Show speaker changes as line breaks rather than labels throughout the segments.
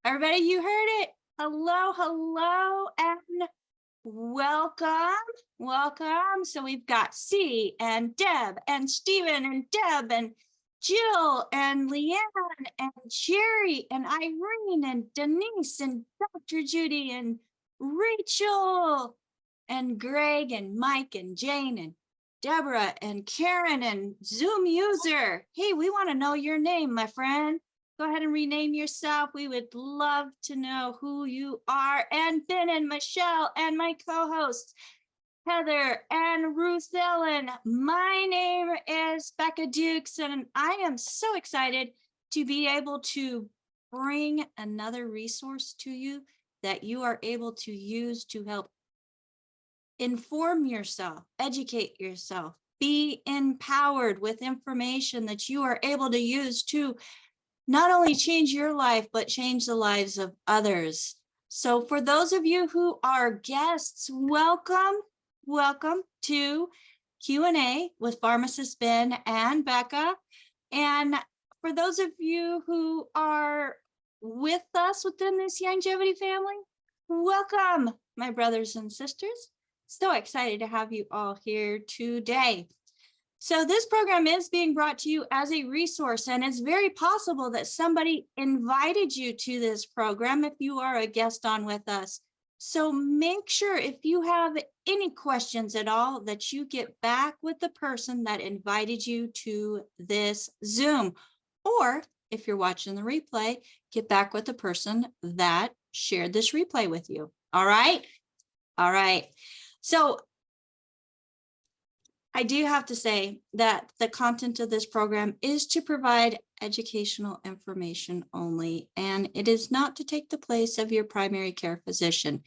Everybody, you heard it. Hello, hello, and welcome. Welcome. So we've got C and Deb and Stephen and Deb and Jill and Leanne and Jerry and Irene and Denise and Dr. Judy and Rachel and Greg and Mike and Jane and Deborah and Karen and Zoom user. Hey, we want to know your name, my friend. Go ahead and rename yourself. We would love to know who you are. And Ben and Michelle and my co-hosts, Heather and Ruth Ellen. My name is Becca Dukes, and I am so excited to be able to bring another resource to you that you are able to use to help inform yourself, educate yourself, be empowered with information that you are able to use to not only change your life, but change the lives of others. So for those of you who are guests, welcome to Q&A with Pharmacist Ben and Becca. And for those of you who are with us within this longevity family, welcome, my brothers and sisters. So excited to have you all here today. So this program is being brought to you as a resource, and it's very possible that somebody invited you to this program if you are a guest on with us. So make sure if you have any questions at all that you get back with the person that invited you to this Zoom. Or if you're watching the replay, get back with the person that shared this replay with you. All right? All right. So I do have to say that the content of this program is to provide educational information only, and it is not to take the place of your primary care physician.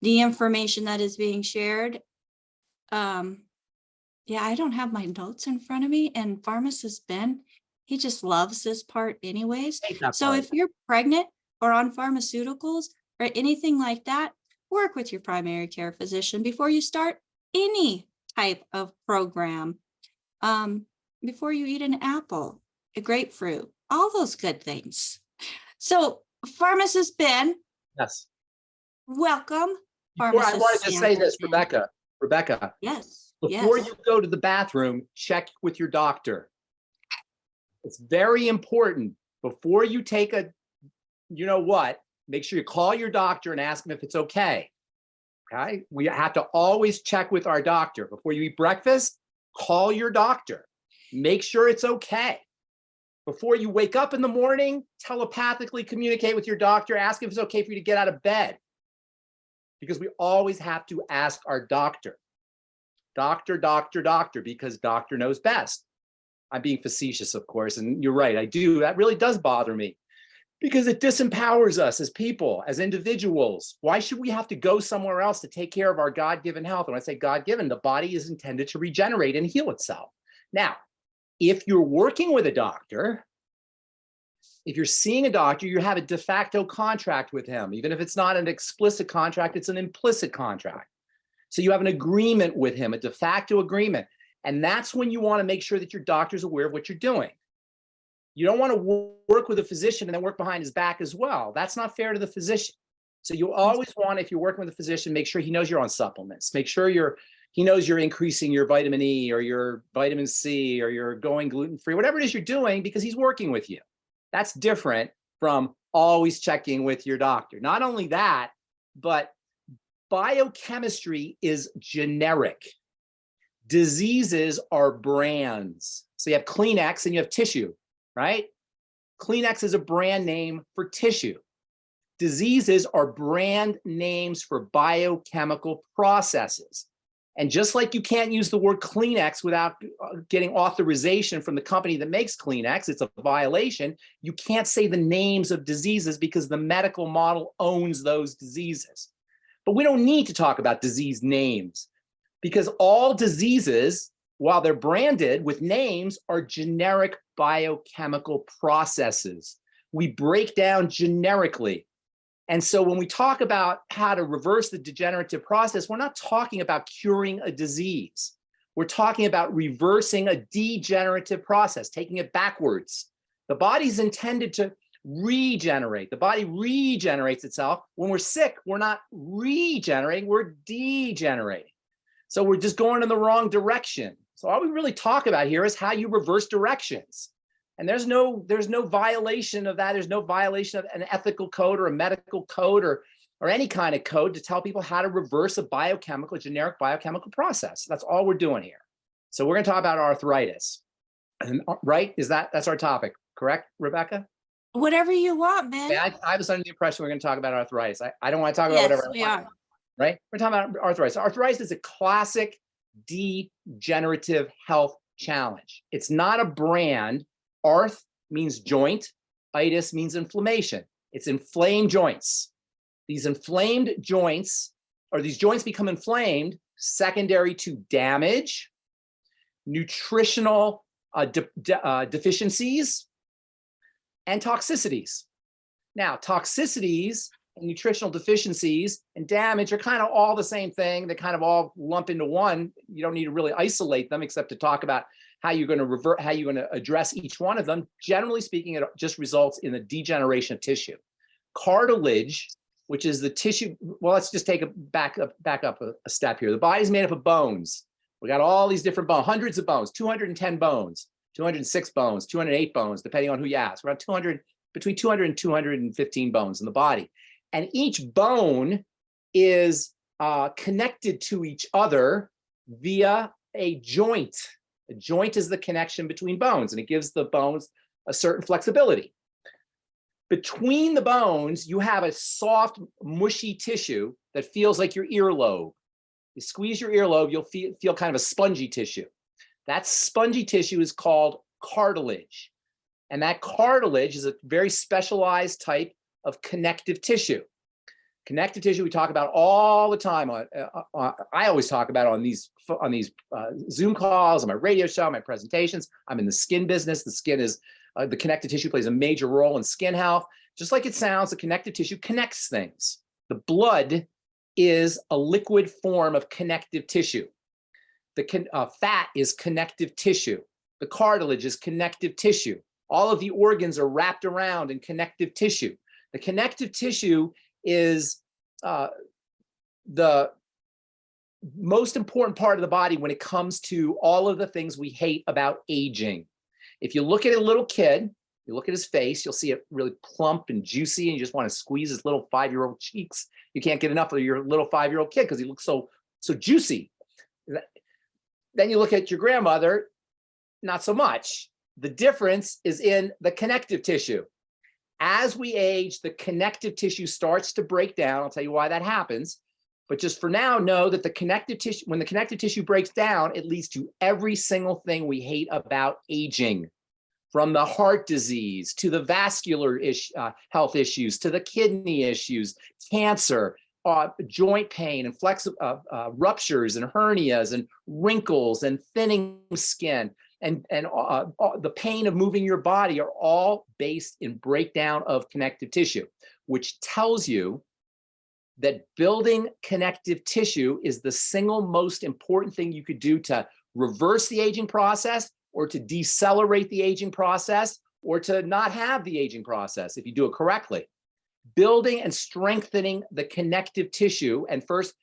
The information that is being shared, I don't have my notes in front of me, and Pharmacist Ben, he just loves this part anyways. So if you're pregnant or on pharmaceuticals or anything like that, work with your primary care physician before you start any type of program, before you eat an apple, a grapefruit, all those good things. So Pharmacist Ben.
Yes.
Welcome.
I wanted to say this, Rebecca.
Yes.
Before you go to the bathroom, check with your doctor. It's very important. Before you take make sure you call your doctor and ask him if it's okay. Okay, we have to always check with our doctor. Before you eat breakfast, call your doctor. Make sure it's okay. Before you wake up in the morning, telepathically communicate with your doctor. Ask if it's okay for you to get out of bed. Because we always have to ask our doctor. Doctor, because doctor knows best. I'm being facetious, of course, and you're right, I do. That really does bother me. Because it disempowers us as people, as individuals. Why should we have to go somewhere else to take care of our God-given health? And when I say God-given, the body is intended to regenerate and heal itself. Now, if you're working with a doctor, if you're seeing a doctor, you have a de facto contract with him. Even if it's not an explicit contract, it's an implicit contract. So you have an agreement with him, a de facto agreement. And that's when you want to make sure that your doctor's aware of what you're doing. You don't want to work with a physician and then work behind his back as well. That's not fair to the physician. So you always want, if you're working with a physician, make sure he knows you're on supplements. Make sure he knows you're increasing your vitamin E or your vitamin C or you're going gluten-free, whatever it is you're doing, because he's working with you. That's different from always checking with your doctor. Not only that, but biochemistry is generic. Diseases are brands. So you have Kleenex and you have tissue. Right? Kleenex is a brand name for tissue. Diseases are brand names for biochemical processes. And just like you can't use the word Kleenex without getting authorization from the company that makes Kleenex, it's a violation, you can't say the names of diseases because the medical model owns those diseases. But we don't need to talk about disease names because all diseases, while they're branded with names, are generic biochemical processes. We break down generically. And so when we talk about how to reverse the degenerative process, we're not talking about curing a disease. We're talking about reversing a degenerative process, taking it backwards. The body's intended to Regenerate. The body regenerates itself. When we're sick, we're not regenerating, we're degenerating. So we're just going in the wrong direction. So all we really talk about here is how you reverse directions. And there's no violation of that. There's no violation of an ethical code or a medical code or any kind of code to tell people how to reverse a generic biochemical process. That's all we're doing here. So we're going to talk about arthritis, right? That's our topic, correct, Rebecca?
Whatever you want, man.
Yeah, I was under the impression we're going to talk about arthritis. I don't want to talk about
Yes,
whatever
we
I want,
are.
right? We're talking about arthritis. Arthritis is a classic degenerative health challenge. It's not a brand. Arth means joint. Itis means inflammation. It's inflamed joints. These inflamed joints, or these joints become inflamed secondary to damage, nutritional deficiencies, and toxicities. Now, toxicities and nutritional deficiencies and damage are kind of all the same thing. They kind of all lump into one. You don't need to really isolate them except to talk about how you're going to address each one of them. Generally speaking, it just results in the degeneration of tissue. Cartilage, which is the tissue. Well, let's just take back up a step here. The body's made up of bones. We got all these different bones, hundreds of bones, 210 bones, 206 bones, 208 bones, depending on who you ask. Around between 200 and 215 bones in the body. And each bone is connected to each other via a joint. A joint is the connection between bones, and it gives the bones a certain flexibility. Between the bones, you have a soft, mushy tissue that feels like your earlobe. You squeeze your earlobe, you'll feel kind of a spongy tissue. That spongy tissue is called cartilage. And that cartilage is a very specialized type of connective tissue. Connective tissue we talk about all the time. I always talk about on these Zoom calls, on my radio show, my presentations. I'm in the skin business. The skin is, the connective tissue plays a major role in skin health. Just like it sounds, the connective tissue connects things. The blood is a liquid form of connective tissue. The fat is connective tissue. The cartilage is connective tissue. All of the organs are wrapped around in connective tissue. The connective tissue is the most important part of the body when it comes to all of the things we hate about aging. If you look at a little kid, you look at his face, you'll see it really plump and juicy, and you just want to squeeze his little 5-year-old cheeks. You can't get enough of your little 5-year-old kid because he looks so juicy. Then you look at your grandmother, not so much. The difference is in the connective tissue. As we age, the connective tissue starts to break down. I'll tell you why that happens. But just for now, know that the connective tissue, when the connective tissue breaks down, it leads to every single thing we hate about aging, from the heart disease to the vascular health issues, to the kidney issues, cancer, joint pain and ruptures and hernias and wrinkles and thinning skin. And the pain of moving your body are all based in breakdown of connective tissue, which tells you that building connective tissue is the single most important thing you could do to reverse the aging process, or to decelerate the aging process, or to not have the aging process if you do it correctly. Building and strengthening the connective tissue, and first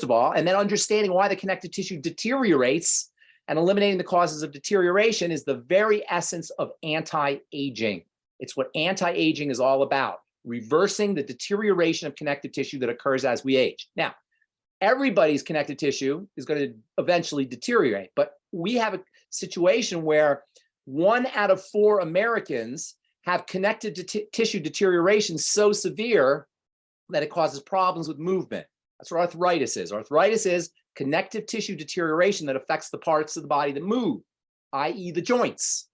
of all, and then understanding why the connective tissue deteriorates and eliminating the causes of deterioration is the very essence of anti-aging. It's what anti-aging is all about, reversing the deterioration of connective tissue that occurs as we age. Now, everybody's connective tissue is going to eventually deteriorate, but we have a situation where 1 out of 4 Americans have connective tissue deterioration so severe that it causes problems with movement. That's what arthritis is. Arthritis is connective tissue deterioration that affects the parts of the body that move, i.e. the joints.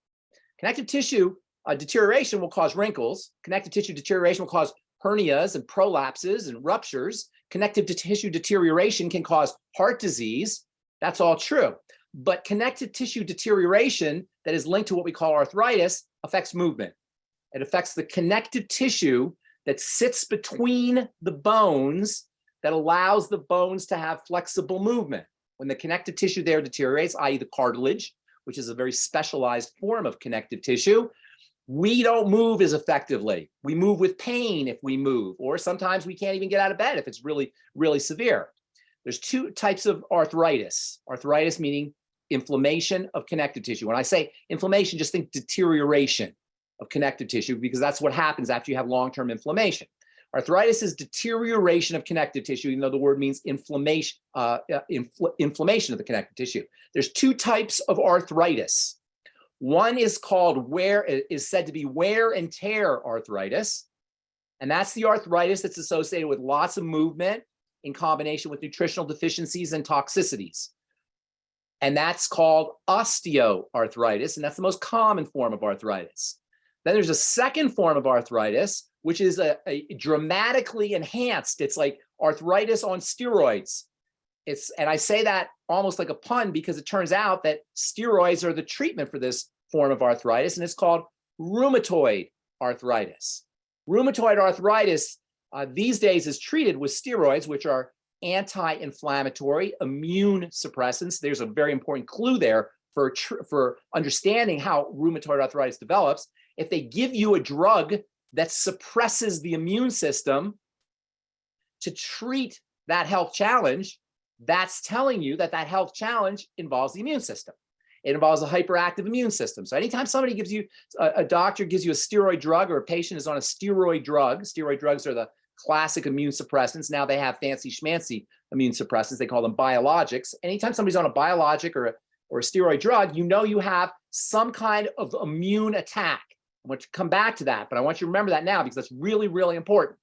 Connective tissue deterioration will cause wrinkles. Connective tissue deterioration will cause hernias and prolapses and ruptures. Connective tissue deterioration can cause heart disease. That's all true. But connective tissue deterioration that is linked to what we call arthritis affects movement. It affects the connective tissue that sits between the bones that allows the bones to have flexible movement. When the connective tissue there deteriorates, i.e. the cartilage, which is a very specialized form of connective tissue, We don't move as effectively. We move with pain if we move, or sometimes we can't even get out of bed if it's really, really severe. There's two types of arthritis. Arthritis meaning inflammation of connective tissue. When I say inflammation, just think deterioration of connective tissue, because that's what happens after you have long-term inflammation. Arthritis is deterioration of connective tissue, even though the word means inflammation, inflammation of the connective tissue. There's two types of arthritis. One is called is said to be wear and tear arthritis. And that's the arthritis that's associated with lots of movement in combination with nutritional deficiencies and toxicities. And that's called osteoarthritis. And that's the most common form of arthritis. Then there's a second form of arthritis, which is a dramatically enhanced. It's like arthritis on steroids. And I say that almost like a pun because it turns out that steroids are the treatment for this form of arthritis, and it's called rheumatoid arthritis. Rheumatoid arthritis these days is treated with steroids, which are anti-inflammatory immune suppressants. There's a very important clue there for understanding how rheumatoid arthritis develops. If they give you a drug that suppresses the immune system to treat that health challenge, that's telling you that that health challenge involves the immune system. It involves a hyperactive immune system. So anytime somebody gives you, a doctor gives you a steroid drug, or a patient is on a steroid drugs are the classic immune suppressants. Now they have fancy schmancy immune suppressants. They call them biologics. Anytime somebody's on a biologic or a steroid drug, you know you have some kind of immune attack. I want to come back to that, but I want you to remember that now because that's really, really important.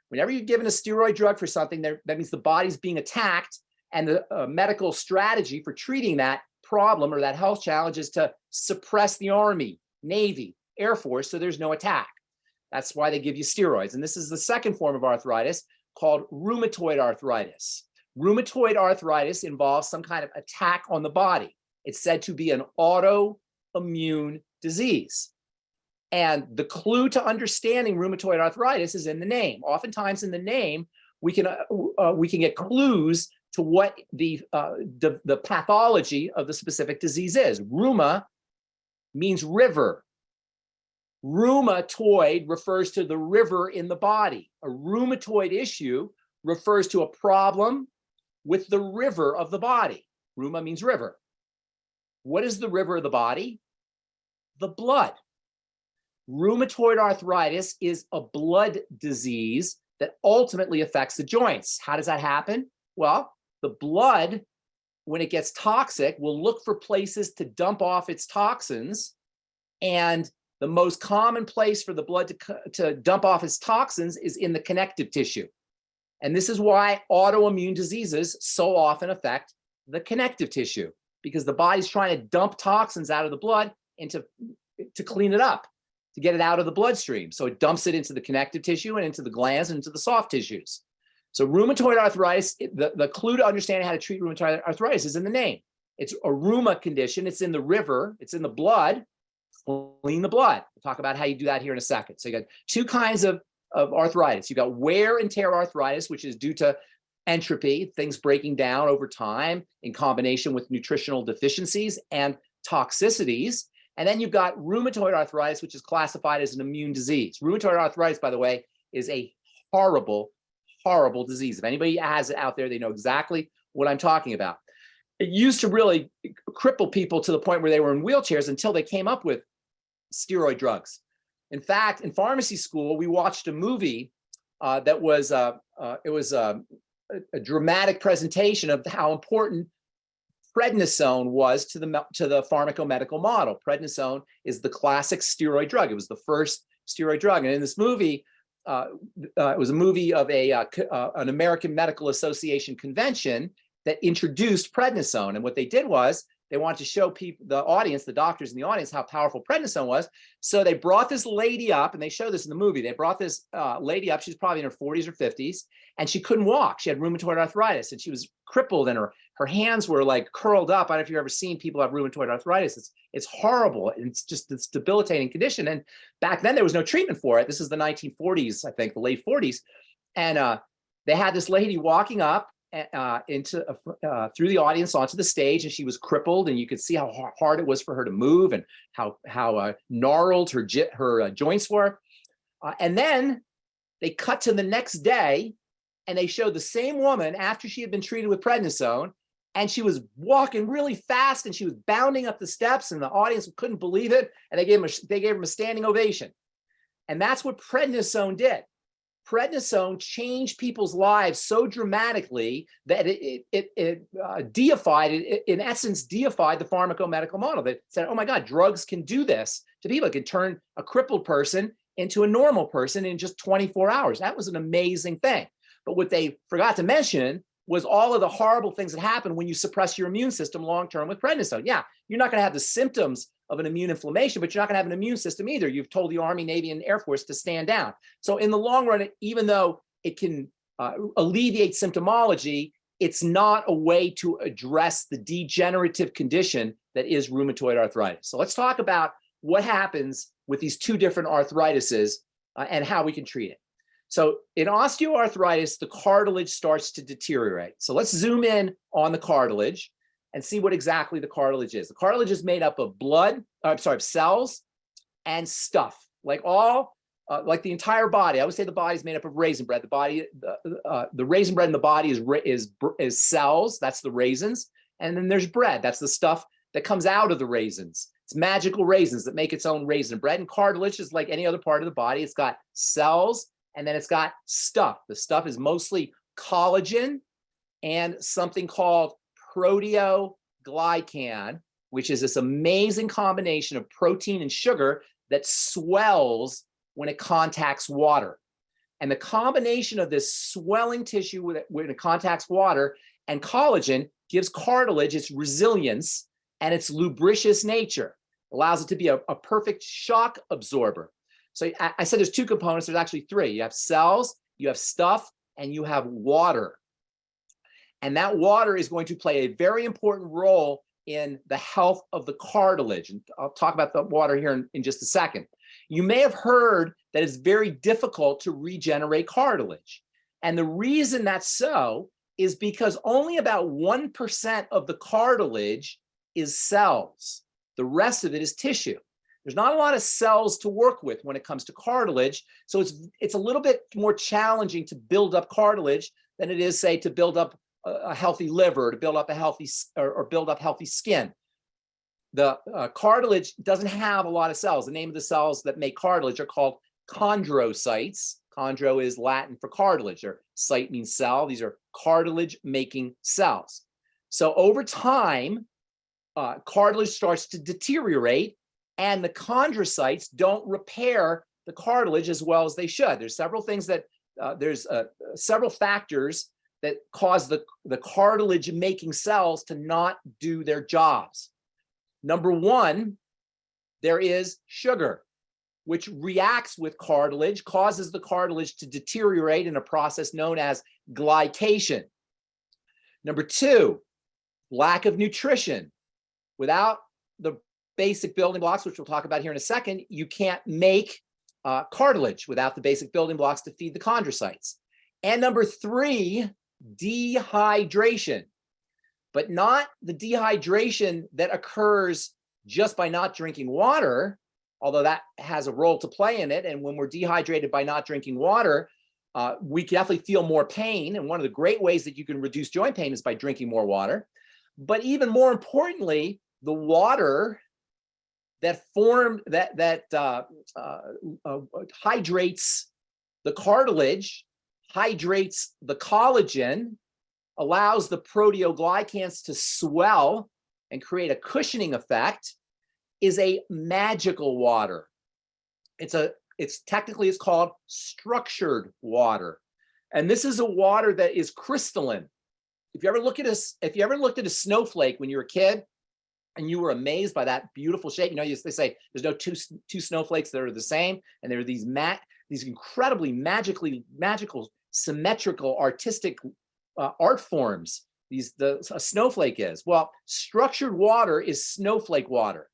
Whenever you're given a steroid drug for something, that means the body's being attacked, and the medical strategy for treating that problem or that health challenge is to suppress the Army, Navy, Air Force, so there's no attack. That's why they give you steroids. And this is the second form of arthritis called rheumatoid arthritis. Rheumatoid arthritis involves some kind of attack on the body. It's said to be an autoimmune disease. And the clue to understanding rheumatoid arthritis is in the name. Oftentimes in the name, we can get clues to what the pathology of the specific disease is. Rheuma means river. Rheumatoid refers to the river in the body. A rheumatoid issue refers to a problem with the river of the body. Rheuma means river. What is the river of the body? The blood. Rheumatoid arthritis is a blood disease that ultimately affects the joints. How does that happen? Well, the blood, when it gets toxic, will look for places to dump off its toxins. And the most common place for the blood to dump off its toxins is in the connective tissue. And this is why autoimmune diseases so often affect the connective tissue, because the body's trying to dump toxins out of the blood to clean it up, to get it out of the bloodstream. So it dumps it into the connective tissue and into the glands and into the soft tissues. So rheumatoid arthritis, the clue to understanding how to treat rheumatoid arthritis is in the name. It's a rheuma condition. It's in the river. It's in the blood. Clean the blood. We'll talk about how you do that here in a second. So you got two kinds of arthritis. You got wear and tear arthritis, which is due to entropy, things breaking down over time in combination with nutritional deficiencies and toxicities. And then you've got rheumatoid arthritis, which is classified as an immune disease. Rheumatoid arthritis, by the way, is a horrible, horrible disease. If anybody has it out there, they know exactly what I'm talking about. It used to really cripple people to the point where they were in wheelchairs until they came up with steroid drugs. In fact, in pharmacy school, we watched a movie that was a dramatic presentation of how important prednisone was to the pharmacomedical model. Prednisone is the classic steroid drug. It was the first steroid drug. And in this movie, it was a movie of an American Medical Association convention that introduced prednisone. And what they did was they wanted to show people, the audience, the doctors in the audience, how powerful prednisone was. So they brought this lady up, and they show this in the movie. They brought this lady up. She's probably in her 40s or 50s, and she couldn't walk. She had rheumatoid arthritis, and she was crippled, and her hands were like curled up. I don't know if you've ever seen people have rheumatoid arthritis. It's horrible. And it's just this debilitating condition. And back then there was no treatment for it. This is the 1940s, I think, the late 40s. And they had this lady walking up through the audience onto the stage, and she was crippled, and you could see how hard it was for her to move, and how gnarled her joints were. And then they cut to the next day, and they showed the same woman after she had been treated with prednisone, and she was walking really fast, and she was bounding up the steps, and the audience couldn't believe it, and they gave her a standing ovation. And that's what prednisone did. Prednisone changed people's lives so dramatically that it deified, in essence, deified the pharmacomedical model that said, oh my God, drugs can do this to people. It can turn a crippled person into a normal person in just 24 hours. That was an amazing thing. But what they forgot to mention was all of the horrible things that happen when you suppress your immune system long-term with prednisone. Yeah, you're not going to have the symptoms of an immune inflammation, but you're not going to have an immune system either. You've told the Army, Navy, and Air Force to stand down. So in the long run, even though it can alleviate symptomology, it's not a way to address the degenerative condition that is rheumatoid arthritis. So let's talk about what happens with these two different arthritises and how we can treat it. So in osteoarthritis, the cartilage starts to deteriorate. So let's zoom in on the cartilage and see what exactly the cartilage is. The cartilage is made up of cells and stuff, like the entire body. I would say the body is made up of raisin bread. The raisin bread in the body is cells. That's the raisins. And then there's bread. That's the stuff that comes out of the raisins. It's magical raisins that make its own raisin bread. And cartilage is like any other part of the body. It's got cells, and then it's got stuff. The stuff is mostly collagen and something called proteoglycan, which is this amazing combination of protein and sugar that swells when it contacts water. And the combination of this swelling tissue when it contacts water and collagen gives cartilage its resilience and its lubricious nature, allows it to be a perfect shock absorber. So I said there's two components. There's actually three. You have cells, you have stuff, and you have water. And that water is going to play a very important role in the health of the cartilage. And I'll talk about the water here in just a second. You may have heard that it's very difficult to regenerate cartilage. And the reason that's so is because only about 1% of the cartilage is cells. The rest of it is tissue. There's not a lot of cells to work with when it comes to cartilage. So it's a little bit more challenging to build up cartilage than it is, say, to build up a healthy liver, to build up a healthy healthy skin. The cartilage doesn't have a lot of cells. The name of the cells that make cartilage are called chondrocytes. Chondro is Latin for cartilage, or cyte means cell. These are cartilage-making cells. So over time, cartilage starts to deteriorate, and the chondrocytes don't repair the cartilage as well as they should. There's several things that several factors that cause the cartilage-making cells to not do their jobs. Number one, there is sugar, which reacts with cartilage, causes the cartilage to deteriorate in a process known as glycation. Number two, lack of nutrition. Without the basic building blocks, which we'll talk about here in a second, you can't make cartilage without the basic building blocks to feed the chondrocytes. And number three, dehydration, but not the dehydration that occurs just by not drinking water, although that has a role to play in it. And when we're dehydrated by not drinking water, we definitely feel more pain. And one of the great ways that you can reduce joint pain is by drinking more water. But even more importantly, the water that hydrates the cartilage, hydrates the collagen, allows the proteoglycans to swell and create a cushioning effect, is a magical water. It's technically called structured water. And this is a water that is crystalline. If you ever looked at a snowflake when you were a kid and you were amazed by that beautiful shape, they say there's no two snowflakes that are the same, and there are these incredibly magical, symmetrical, artistic art forms. A snowflake is. Well, structured water is snowflake water.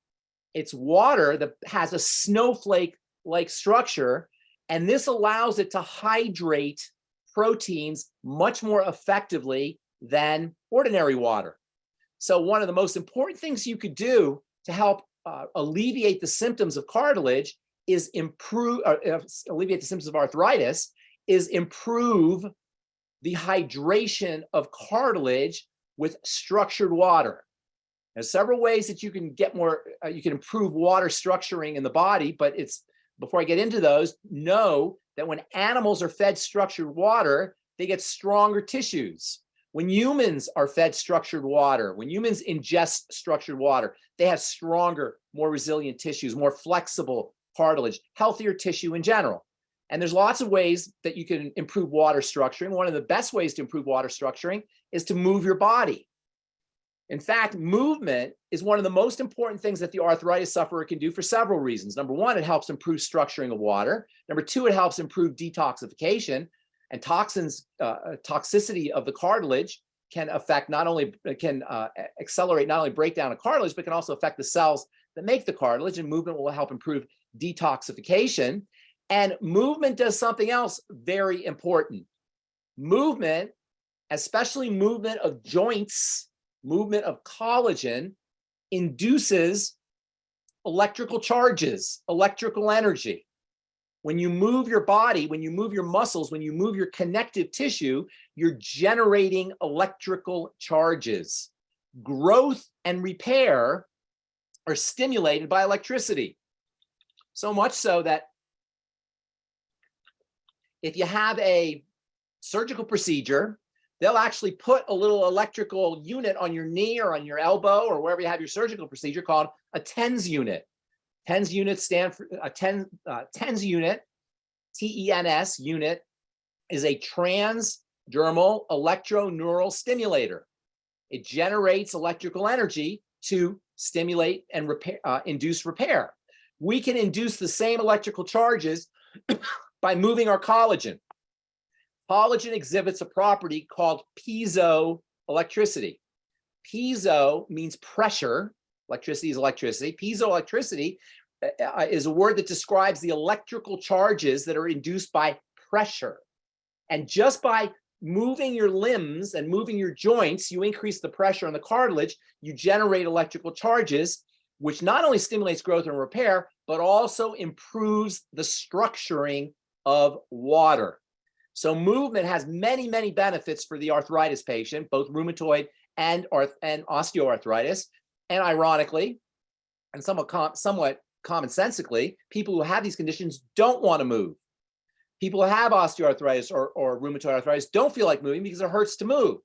It's water that has a snowflake-like structure, and this allows it to hydrate proteins much more effectively than ordinary water. So one of the most important things you could do to help alleviate the symptoms of cartilage is alleviate the symptoms of arthritis, is improve the hydration of cartilage with structured water. There's several ways that you can get more, you can improve water structuring in the body, but before I get into those, know that when animals are fed structured water, they get stronger tissues. When humans are fed structured water, when humans ingest structured water, they have stronger, more resilient tissues, more flexible cartilage, healthier tissue in general. And there's lots of ways that you can improve water structuring. One of the best ways to improve water structuring is to move your body. In fact, movement is one of the most important things that the arthritis sufferer can do for several reasons. Number one, it helps improve structuring of water. Number two, it helps improve detoxification. And toxicity of the cartilage can affect accelerate not only breakdown of cartilage, but can also affect the cells that make the cartilage, and movement will help improve detoxification. And movement does something else very important. Movement, especially movement of joints, movement of collagen, induces electrical charges, electrical energy. When you move your body, when you move your muscles, when you move your connective tissue, you're generating electrical charges. Growth and repair are stimulated by electricity. So much so that if you have a surgical procedure, they'll actually put a little electrical unit on your knee or on your elbow or wherever you have your surgical procedure called a TENS unit. TENS units stand for TENS unit, TENS unit is a transdermal electroneural stimulator. It generates electrical energy to stimulate and induce repair. We can induce the same electrical charges by moving our collagen. Collagen exhibits a property called piezoelectricity. Piezo means pressure. Electricity is electricity. Piezoelectricity is a word that describes the electrical charges that are induced by pressure. And just by moving your limbs and moving your joints, you increase the pressure on the cartilage, you generate electrical charges, which not only stimulates growth and repair, but also improves the structuring of water. So movement has many, many benefits for the arthritis patient, both rheumatoid and osteoarthritis. And ironically, and somewhat commonsensically, people who have these conditions don't want to move. People who have osteoarthritis or rheumatoid arthritis don't feel like moving because it hurts to move.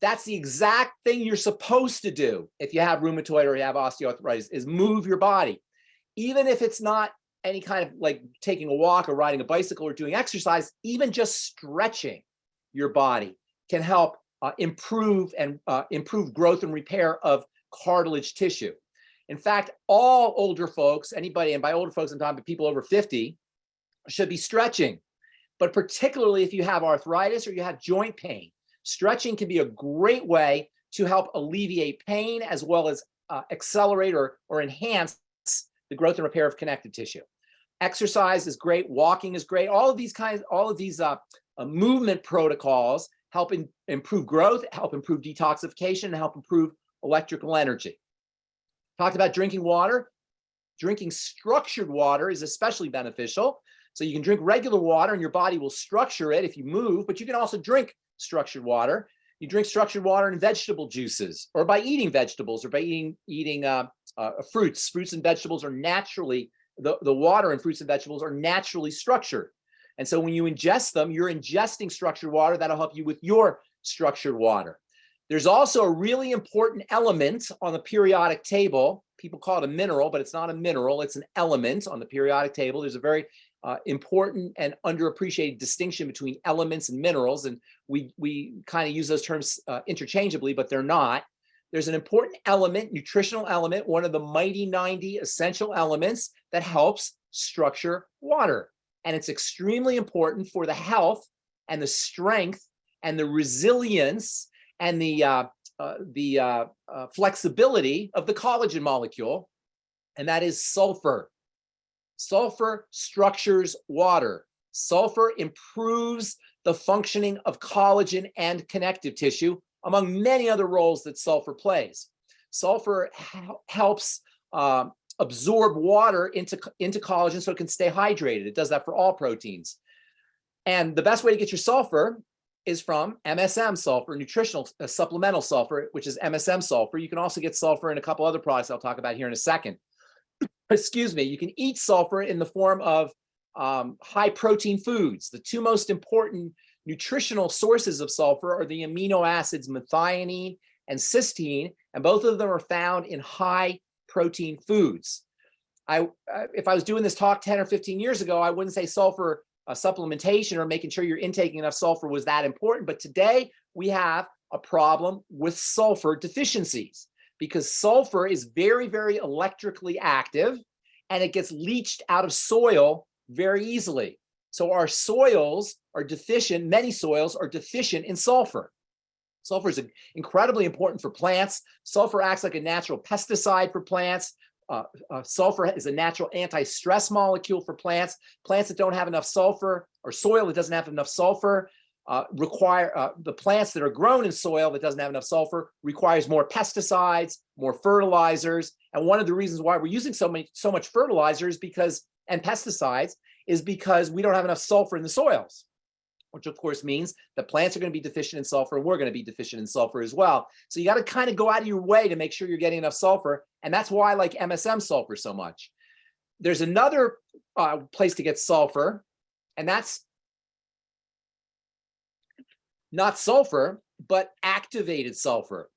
That's the exact thing you're supposed to do if you have rheumatoid or you have osteoarthritis, is move your body. Even if it's not any kind of like taking a walk or riding a bicycle or doing exercise, even just stretching your body can help improve growth and repair of cartilage tissue. In fact, all older folks, anybody, and by older folks I'm talking about people over 50, should be stretching. But particularly if you have arthritis or you have joint pain, stretching can be a great way to help alleviate pain as well as accelerate or enhance the growth and repair of connective tissue. Exercise is great, walking is great. All of these movement protocols help improve growth, help improve detoxification, and help improve electrical energy. Talked about drinking water. Drinking structured water is especially beneficial. So you can drink regular water and your body will structure it if you move, but you can also drink structured water. You drink structured water in vegetable juices or by eating vegetables or by eating fruits. Fruits and vegetables are naturally, the water in fruits and vegetables are naturally structured. And so when you ingest them, you're ingesting structured water that'll help you with your structured water. There's also a really important element on the periodic table. People call it a mineral, but it's not a mineral. It's an element on the periodic table. There's a very important and underappreciated distinction between elements and minerals. And we kind of use those terms interchangeably, but they're not. There's an important element, nutritional element, one of the mighty 90 essential elements that helps structure water. And it's extremely important for the health and the strength and the resilience and the flexibility of the collagen molecule, and that is sulfur. Sulfur structures water. Sulfur improves the functioning of collagen and connective tissue, among many other roles that sulfur plays. Sulfur helps absorb water into collagen so it can stay hydrated. It does that for all proteins. And the best way to get your sulfur is from MSM sulfur, nutritional supplemental sulfur, which is MSM sulfur. You can also get sulfur in a couple other products I'll talk about here in a second. Excuse me. You can eat sulfur in the form of high protein foods. The two most important nutritional sources of sulfur are the amino acids methionine and cysteine, and both of them are found in high protein foods. If I was doing this talk 10 or 15 years ago, I wouldn't say sulfur supplementation or making sure you're intaking enough sulfur was that important. But today we have a problem with sulfur deficiencies because sulfur is very, very electrically active and it gets leached out of soil very easily. So our soils are deficient, many soils are deficient in sulfur. Sulfur is incredibly important for plants. Sulfur acts like a natural pesticide for plants. Sulfur is a natural anti-stress molecule for plants. Plants that don't have enough sulfur or soil that doesn't have enough sulfur require, the plants that are grown in soil that doesn't have enough sulfur requires more pesticides, more fertilizers. And one of the reasons why we're using so much fertilizers and pesticides is because we don't have enough sulfur in the soils, which of course means that plants are going to be deficient in sulfur and we're going to be deficient in sulfur as well. So you got to kind of go out of your way to make sure you're getting enough sulfur. And that's why I like MSM sulfur so much. There's another place to get sulfur, and that's not sulfur, but activated sulfur.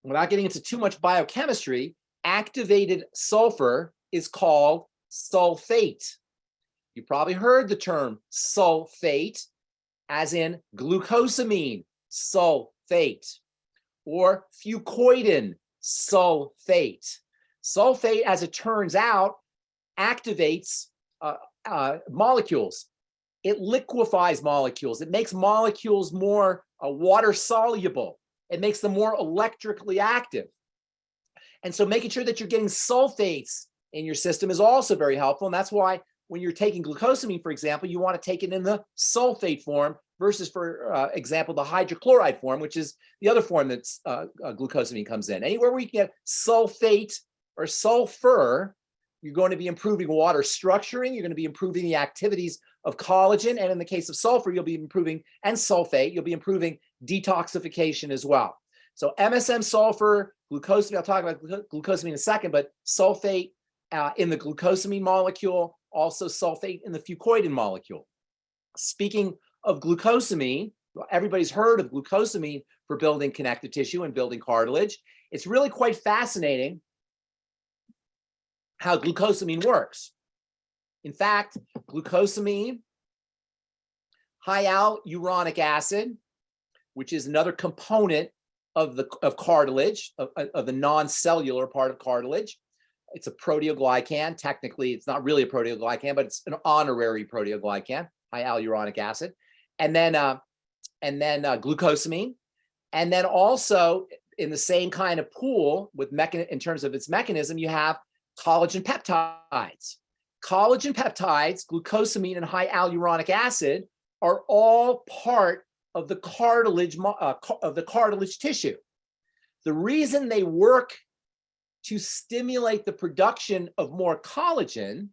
Without getting into too much biochemistry, activated sulfur is called sulfate. You probably heard the term sulfate, as in glucosamine sulfate or fucoidan sulfate. Sulfate, as it turns out, activates molecules. It liquefies molecules. It makes molecules more water soluble. It makes them more electrically active. And so making sure that you're getting sulfates in your system is also very helpful. And that's why when you're taking glucosamine, for example, you want to take it in the sulfate form versus, for example, the hydrochloride form, which is the other form that's glucosamine comes in. Anywhere where you can get sulfate or sulfur, you're going to be improving water structuring. You're going to be improving the activities of collagen. And in the case of sulfur, you'll be improving, and sulfate, you'll be improving detoxification as well. So MSM sulfur, glucosamine, I'll talk about glucosamine in a second, but sulfate in the glucosamine molecule, also sulfate in the fucoidan molecule. Speaking of glucosamine, everybody's heard of glucosamine for building connective tissue and building cartilage. It's really quite fascinating how glucosamine works. In fact, glucosamine, hyaluronic acid, which is another component of cartilage, of the non-cellular part of cartilage. It's a proteoglycan. Technically, it's not really a proteoglycan, but it's an honorary proteoglycan, hyaluronic acid. And then glucosamine. And then also in the same kind of pool in terms of its mechanism, you have collagen peptides. Collagen peptides, glucosamine, and hyaluronic acid are all part of the cartilage tissue. The reason they work to stimulate the production of more collagen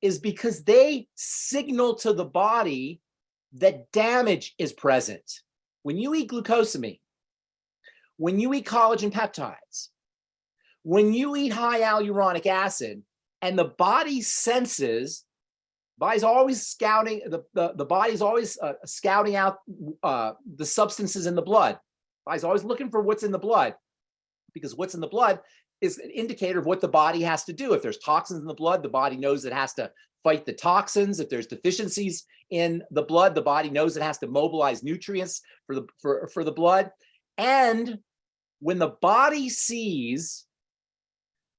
is because they signal to the body that damage is present. When you eat glucosamine, when you eat collagen peptides, when you eat hyaluronic acid, and the body senses, body's always scouting, the body's always scouting out the substances in the blood. Body's always looking for what's in the blood, because what's in the blood is an indicator of what the body has to do. If there's toxins in the blood, the body knows it has to fight the toxins. If there's deficiencies in the blood, the body knows it has to mobilize nutrients for the blood. And when the body sees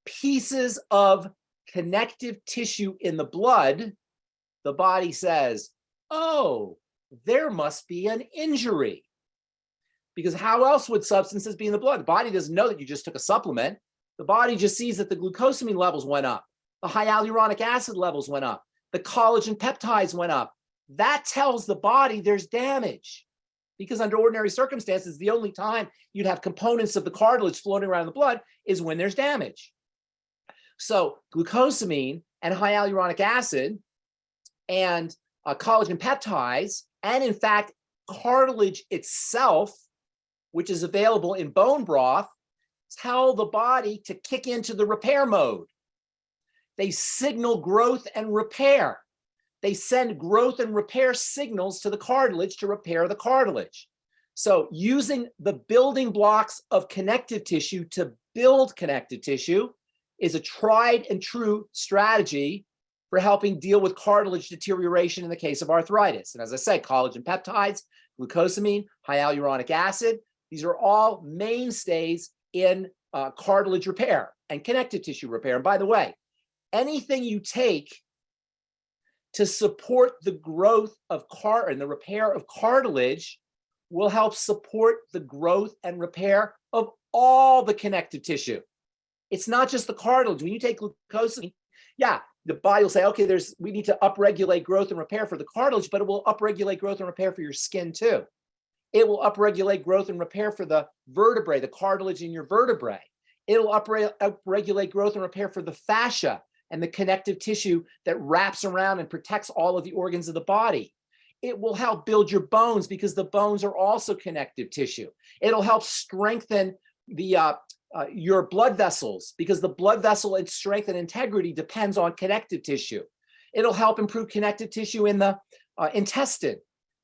pieces of connective tissue in the blood, the body says, oh, there must be an injury. Because how else would substances be in the blood? The body doesn't know that you just took a supplement. The body just sees that the glucosamine levels went up. The hyaluronic acid levels went up. The collagen peptides went up. That tells the body there's damage, because under ordinary circumstances, the only time you'd have components of the cartilage floating around in the blood is when there's damage. So glucosamine and high hyaluronic acid and collagen peptides, and in fact, cartilage itself, which is available in bone broth, tell the body to kick into the repair mode. They signal growth and repair. They send growth and repair signals to the cartilage to repair the cartilage. So using the building blocks of connective tissue to build connective tissue is a tried and true strategy for helping deal with cartilage deterioration in the case of arthritis. And as I said, collagen peptides, glucosamine, high hyaluronic acid, these are all mainstays in cartilage repair and connective tissue repair. And by the way, anything you take to support the growth of and the repair of cartilage will help support the growth and repair of all the connective tissue. It's not just the cartilage. When you take glucosamine, yeah, the body will say, okay, we need to upregulate growth and repair for the cartilage, but it will upregulate growth and repair for your skin too. It will upregulate growth and repair for the vertebrae, the cartilage in your vertebrae. It'll upregulate growth and repair for the fascia and the connective tissue that wraps around and protects all of the organs of the body. It will help build your bones because the bones are also connective tissue. It'll help strengthen your blood vessels because the blood vessel and strength and integrity depends on connective tissue. It'll help improve connective tissue in the intestine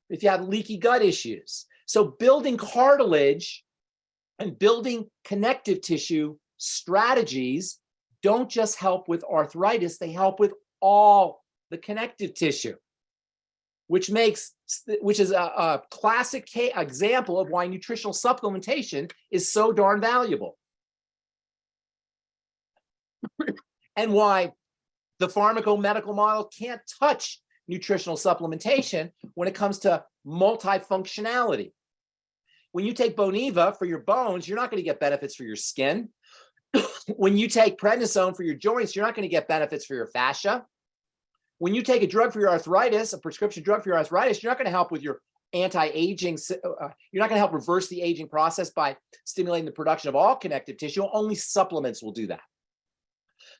if you have leaky gut issues. So building cartilage and building connective tissue strategies don't just help with arthritis, they help with all the connective tissue, which is a classic example of why nutritional supplementation is so darn valuable. And why the pharmacomedical model can't touch nutritional supplementation when it comes to multifunctionality. When you take Boniva for your bones, you're not going to get benefits for your skin. When you take prednisone for your joints, you're not going to get benefits for your fascia. When you take a drug for your arthritis, a prescription drug for your arthritis, you're not going to help with your anti-aging. You're not going to help reverse the aging process by stimulating the production of all connective tissue. Only supplements will do that.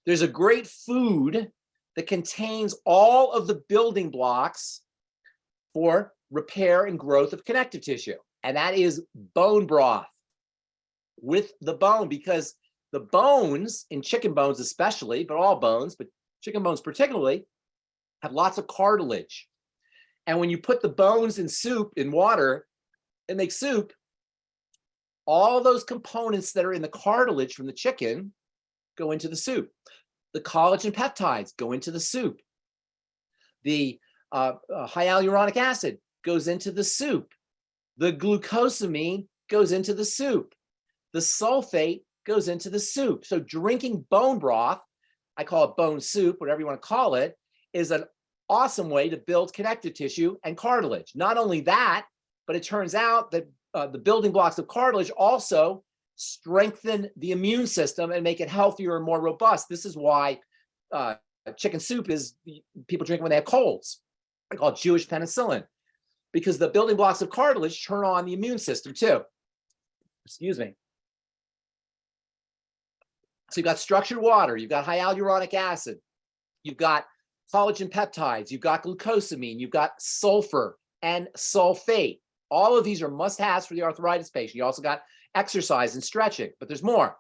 There's a great food that contains all of the building blocks for repair and growth of connective tissue, and that is bone broth with the bone, because the bones, in chicken bones especially, but all bones, but chicken bones particularly, have lots of cartilage. And when you put the bones in soup, in water, and make soup, all those components that are in the cartilage from the chicken go into the soup. The collagen peptides go into the soup. The high hyaluronic acid goes into the soup. The glucosamine goes into the soup. The sulfate goes into the soup. So drinking bone broth, I call it bone soup, whatever you want to call it, is an awesome way to build connective tissue and cartilage. Not only that, but it turns out that the building blocks of cartilage also strengthen the immune system and make it healthier and more robust. This is why chicken soup is people drink when they have colds. I call it Jewish penicillin, because the building blocks of cartilage turn on the immune system too. Excuse me. So you've got structured water, you've got high hyaluronic acid, you've got collagen peptides, you've got glucosamine, you've got sulfur and sulfate. All of these are must-haves for the arthritis patient. You also got exercise and stretching, but there's more.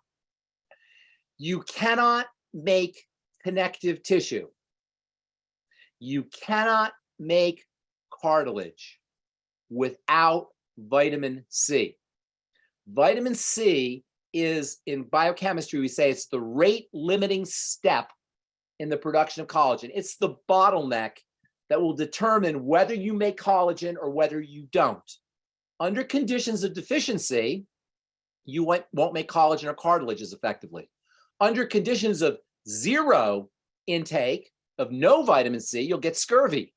You cannot make connective tissue. You cannot make cartilage without vitamin C. Vitamin C is, in biochemistry, we say it's the rate limiting step in the production of collagen. It's the bottleneck that will determine whether you make collagen or whether you don't. Under conditions of deficiency, you won't make collagen or cartilage as effectively. Under conditions of zero intake of no vitamin C, you'll get scurvy.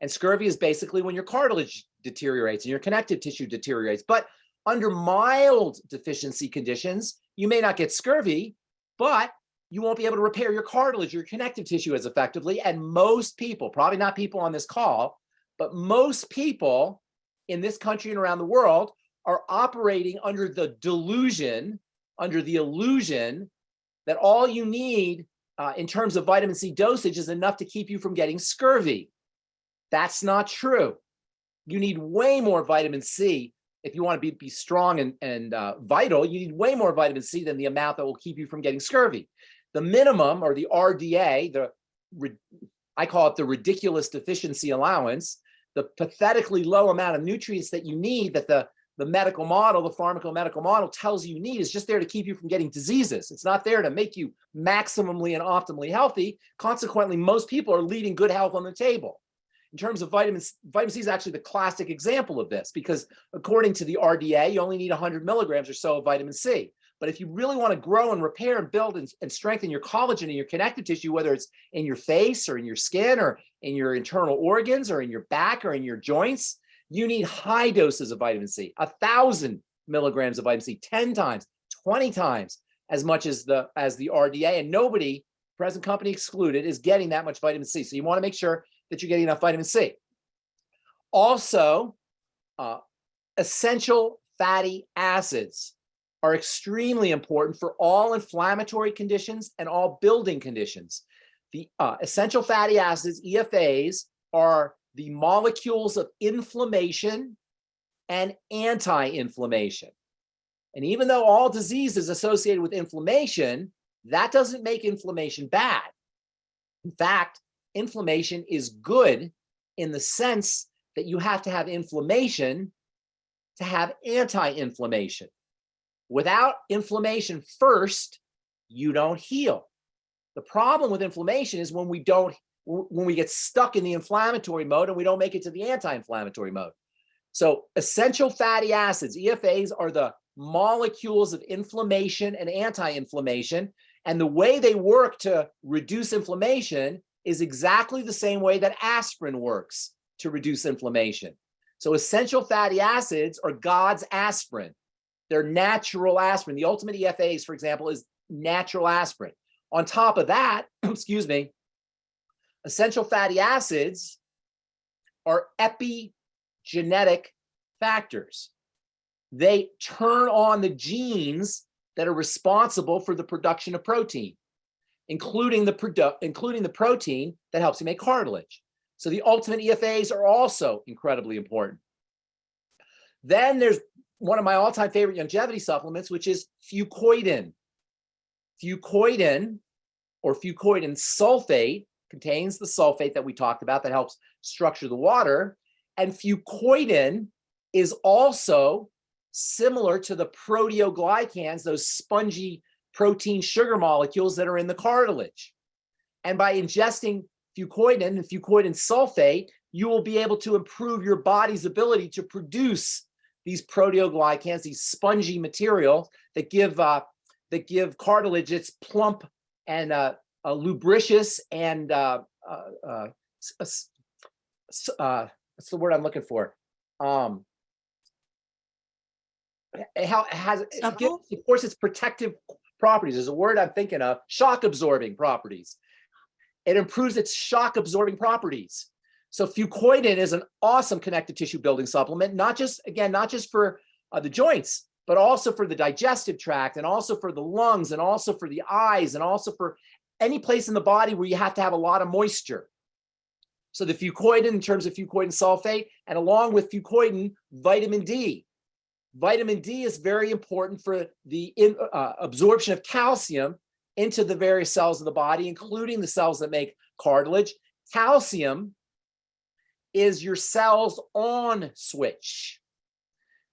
And scurvy is basically when your cartilage deteriorates and your connective tissue deteriorates. But under mild deficiency conditions, you may not get scurvy, but you won't be able to repair your cartilage, your connective tissue as effectively. And most people, probably not people on this call, but most people in this country and around the world are operating under the illusion that all you need in terms of vitamin C dosage is enough to keep you from getting scurvy. That's not true. You need way more vitamin C if you want to be strong and vital. You need way more vitamin C than the amount that will keep you from getting scurvy. The minimum, or the RDA, I call it the ridiculous deficiency allowance, the pathetically low amount of nutrients that you need, that the medical model, the pharmacomedical model tells you need, is just there to keep you from getting diseases. It's not there to make you maximally and optimally healthy. Consequently, most people are leaving good health on the table. In terms of vitamins, vitamin C is actually the classic example of this, because according to the RDA, you only need 100 milligrams or so of vitamin C. But if you really want to grow and repair and build and strengthen your collagen and your connective tissue, whether it's in your face or in your skin or in your internal organs or in your back or in your joints, you need high doses of vitamin C, 1,000 milligrams of vitamin C, 10 times, 20 times as much as the RDA. And nobody, present company excluded, is getting that much vitamin C. So you want to make sure that you're getting enough vitamin C. Also, essential fatty acids are extremely important for all inflammatory conditions and all building conditions. The essential fatty acids, EFAs, are the molecules of inflammation and anti-inflammation. And even though all disease is associated with inflammation, that doesn't make inflammation bad. In fact, inflammation is good in the sense that you have to have inflammation to have anti-inflammation. Without inflammation first, you don't heal. The problem with inflammation is when we get stuck in the inflammatory mode and we don't make it to the anti-inflammatory mode. So essential fatty acids, EFAs, are the molecules of inflammation and anti-inflammation. And the way they work to reduce inflammation is exactly the same way that aspirin works to reduce inflammation. So essential fatty acids are God's aspirin. They're natural aspirin. The ultimate EFAs, for example, is natural aspirin. On top of that, excuse me, essential fatty acids are epigenetic factors. They turn on the genes that are responsible for the production of protein, including the protein that helps you make cartilage. So the ultimate EFAs are also incredibly important. Then there's one of my all-time favorite longevity supplements, which is fucoidan. Fucoidan, or fucoidan sulfate, contains the sulfate that we talked about that helps structure the water. And fucoidan is also similar to the proteoglycans, those spongy protein sugar molecules that are in the cartilage. And by ingesting fucoidan and fucoidan sulfate, you will be able to improve your body's ability to produce these proteoglycans, these spongy materials that give cartilage its plump and lubricious and what's the word I'm looking for? It supports its protective properties. There's a word I'm thinking of: shock absorbing properties. It improves its shock absorbing properties. So fucoidan is an awesome connective tissue building supplement, not just for the joints, but also for the digestive tract, and also for the lungs, and also for the eyes, and also for any place in the body where you have to have a lot of moisture. So the fucoidan, in terms of fucoidan sulfate, and along with fucoidan, vitamin D. Vitamin D is very important for the absorption of calcium into the various cells of the body, including the cells that make cartilage. Calcium is your cell's on switch.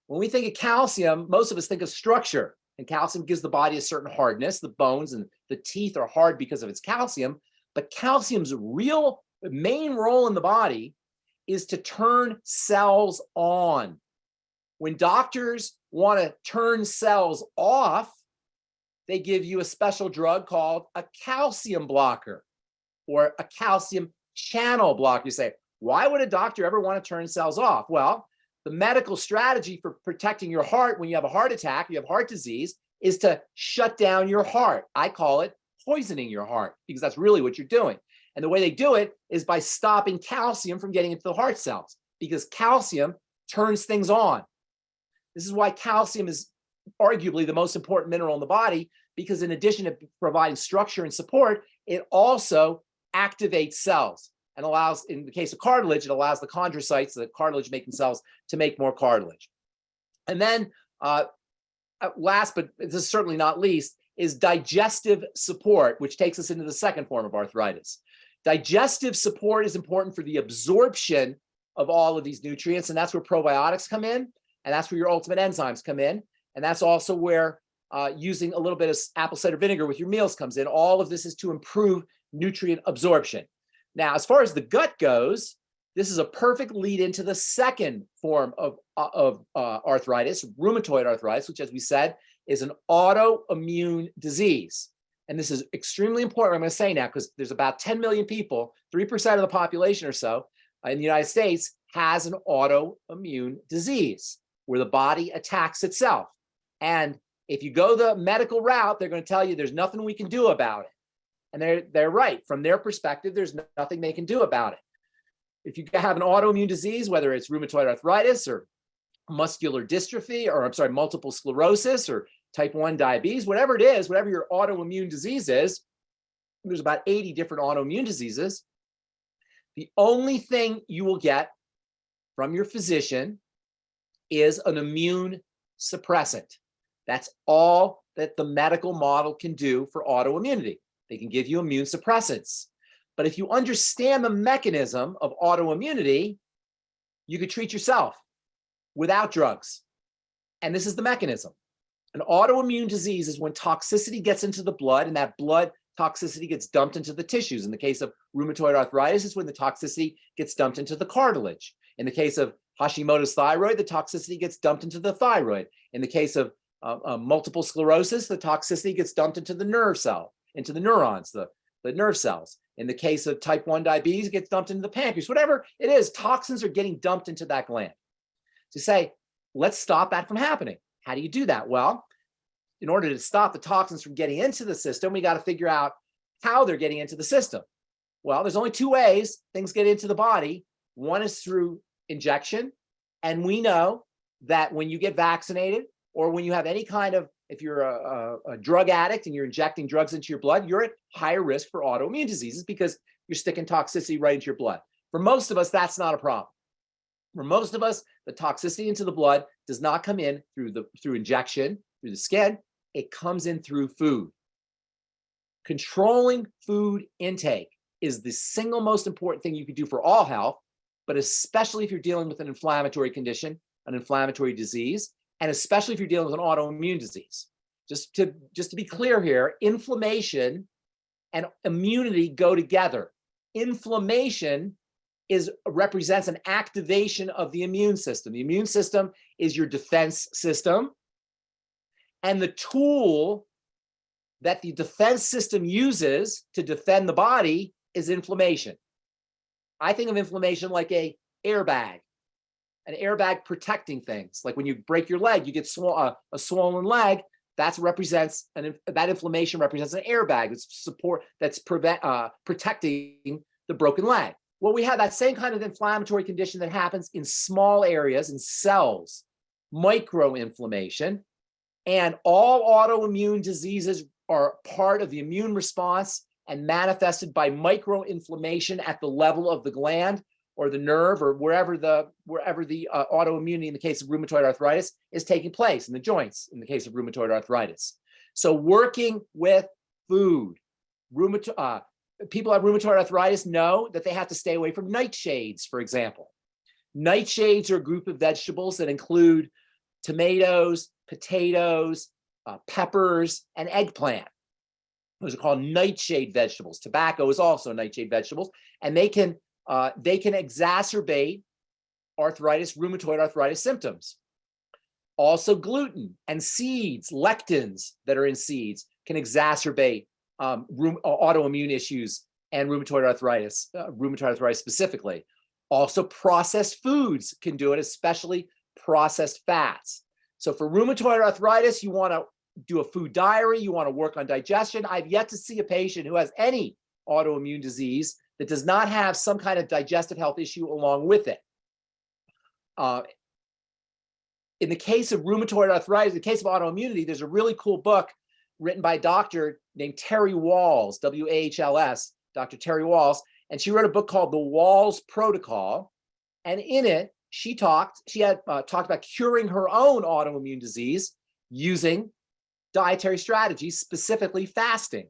When we think of calcium, most of us think of structure, and calcium gives the body a certain hardness. The bones and the teeth are hard because of its calcium, but calcium's real main role in the body is to turn cells on. When doctors want to turn cells off, they give you a special drug called a calcium blocker or a calcium channel blocker. You say, why would a doctor ever want to turn cells off? Well, the medical strategy for protecting your heart when you have a heart attack, you have heart disease, is to shut down your heart. I call it poisoning your heart, because that's really what you're doing. And the way they do it is by stopping calcium from getting into the heart cells, because calcium turns things on. This is why calcium is arguably the most important mineral in the body, because in addition to providing structure and support, it also activates cells and allows, in the case of cartilage, it allows the chondrocytes, the cartilage making cells, to make more cartilage. And then last, but this is certainly not least, is digestive support, which takes us into the second form of arthritis. Digestive support is important for the absorption of all of these nutrients, and that's where probiotics come in, and that's where your ultimate enzymes come in, and that's also where using a little bit of apple cider vinegar with your meals comes in. All of this is to improve nutrient absorption. Now, as far as the gut goes, this is a perfect lead into the second form of arthritis, rheumatoid arthritis, which, as we said, is an autoimmune disease. And this is extremely important, I'm going to say now, because there's about 10 million people, 3% of the population or so in the United States has an autoimmune disease where the body attacks itself. And if you go the medical route, they're going to tell you there's nothing we can do about it. And they're right. From their perspective, there's nothing they can do about it. If you have an autoimmune disease, whether it's rheumatoid arthritis or muscular dystrophy, or multiple sclerosis or type 1 diabetes, whatever it is, whatever your autoimmune disease is, there's about 80 different autoimmune diseases. The only thing you will get from your physician is an immune suppressant. That's all that the medical model can do for autoimmunity. They can give you immune suppressants. But if you understand the mechanism of autoimmunity, you could treat yourself without drugs. And this is the mechanism. An autoimmune disease is when toxicity gets into the blood, and that blood toxicity gets dumped into the tissues. In the case of rheumatoid arthritis, it's when the toxicity gets dumped into the cartilage. In the case of Hashimoto's thyroid, the toxicity gets dumped into the thyroid. In the case of multiple sclerosis, the toxicity gets dumped into the nerve cell, into the neurons, the nerve cells. In the case of type 1 diabetes, it gets dumped into the pancreas. Whatever it is, toxins are getting dumped into that gland. To say, let's stop that from happening. How do you do that? Well, in order to stop the toxins from getting into the system, we got to figure out how they're getting into the system. Well, there's only two ways things get into the body. One is through injection. And we know that when you get vaccinated, or when you have any kind of, if you're a drug addict and you're injecting drugs into your blood, you're at higher risk for autoimmune diseases because you're sticking toxicity right into your blood. For most of us, that's not a problem. For most of us, the toxicity into the blood does not come in through injection, through the skin. It comes in through food. Controlling food intake is the single most important thing you can do for all health, but especially if you're dealing with an inflammatory condition, an inflammatory disease, and especially if you're dealing with an autoimmune disease. Just to be clear here, inflammation and immunity go together. Inflammation represents an activation of the immune system. The immune system is your defense system. And the tool that the defense system uses to defend the body is inflammation. I think of inflammation like an airbag protecting things. Like when you break your leg, you get a swollen leg. That inflammation represents an airbag. That's protecting the broken leg. Well, we have that same kind of inflammatory condition that happens in small areas, in cells, microinflammation. And all autoimmune diseases are part of the immune response and manifested by microinflammation at the level of the gland or the nerve or wherever the autoimmunity in the case of rheumatoid arthritis is taking place, in the joints in the case of rheumatoid arthritis. So working with food, people who have rheumatoid arthritis know that they have to stay away from nightshades, for example. Nightshades are a group of vegetables that include tomatoes, potatoes, peppers, and eggplant. Those are called nightshade vegetables. Tobacco is also nightshade vegetables, and they can exacerbate rheumatoid arthritis symptoms. Also, gluten and seeds, lectins that are in seeds can exacerbate autoimmune issues and rheumatoid arthritis specifically. Also, processed foods can do it, especially processed fats. So for rheumatoid arthritis, you want to do a food diary. You want to work on digestion. I've yet to see a patient who has any autoimmune disease that does not have some kind of digestive health issue along with it. In the case of rheumatoid arthritis, in the case of autoimmunity, there's a really cool book written by a doctor named Terry Wahls, W-A-H-L-S, Dr. Terry Wahls, and she wrote a book called The Wahls Protocol. And in it, she had talked about curing her own autoimmune disease using dietary strategies, specifically fasting.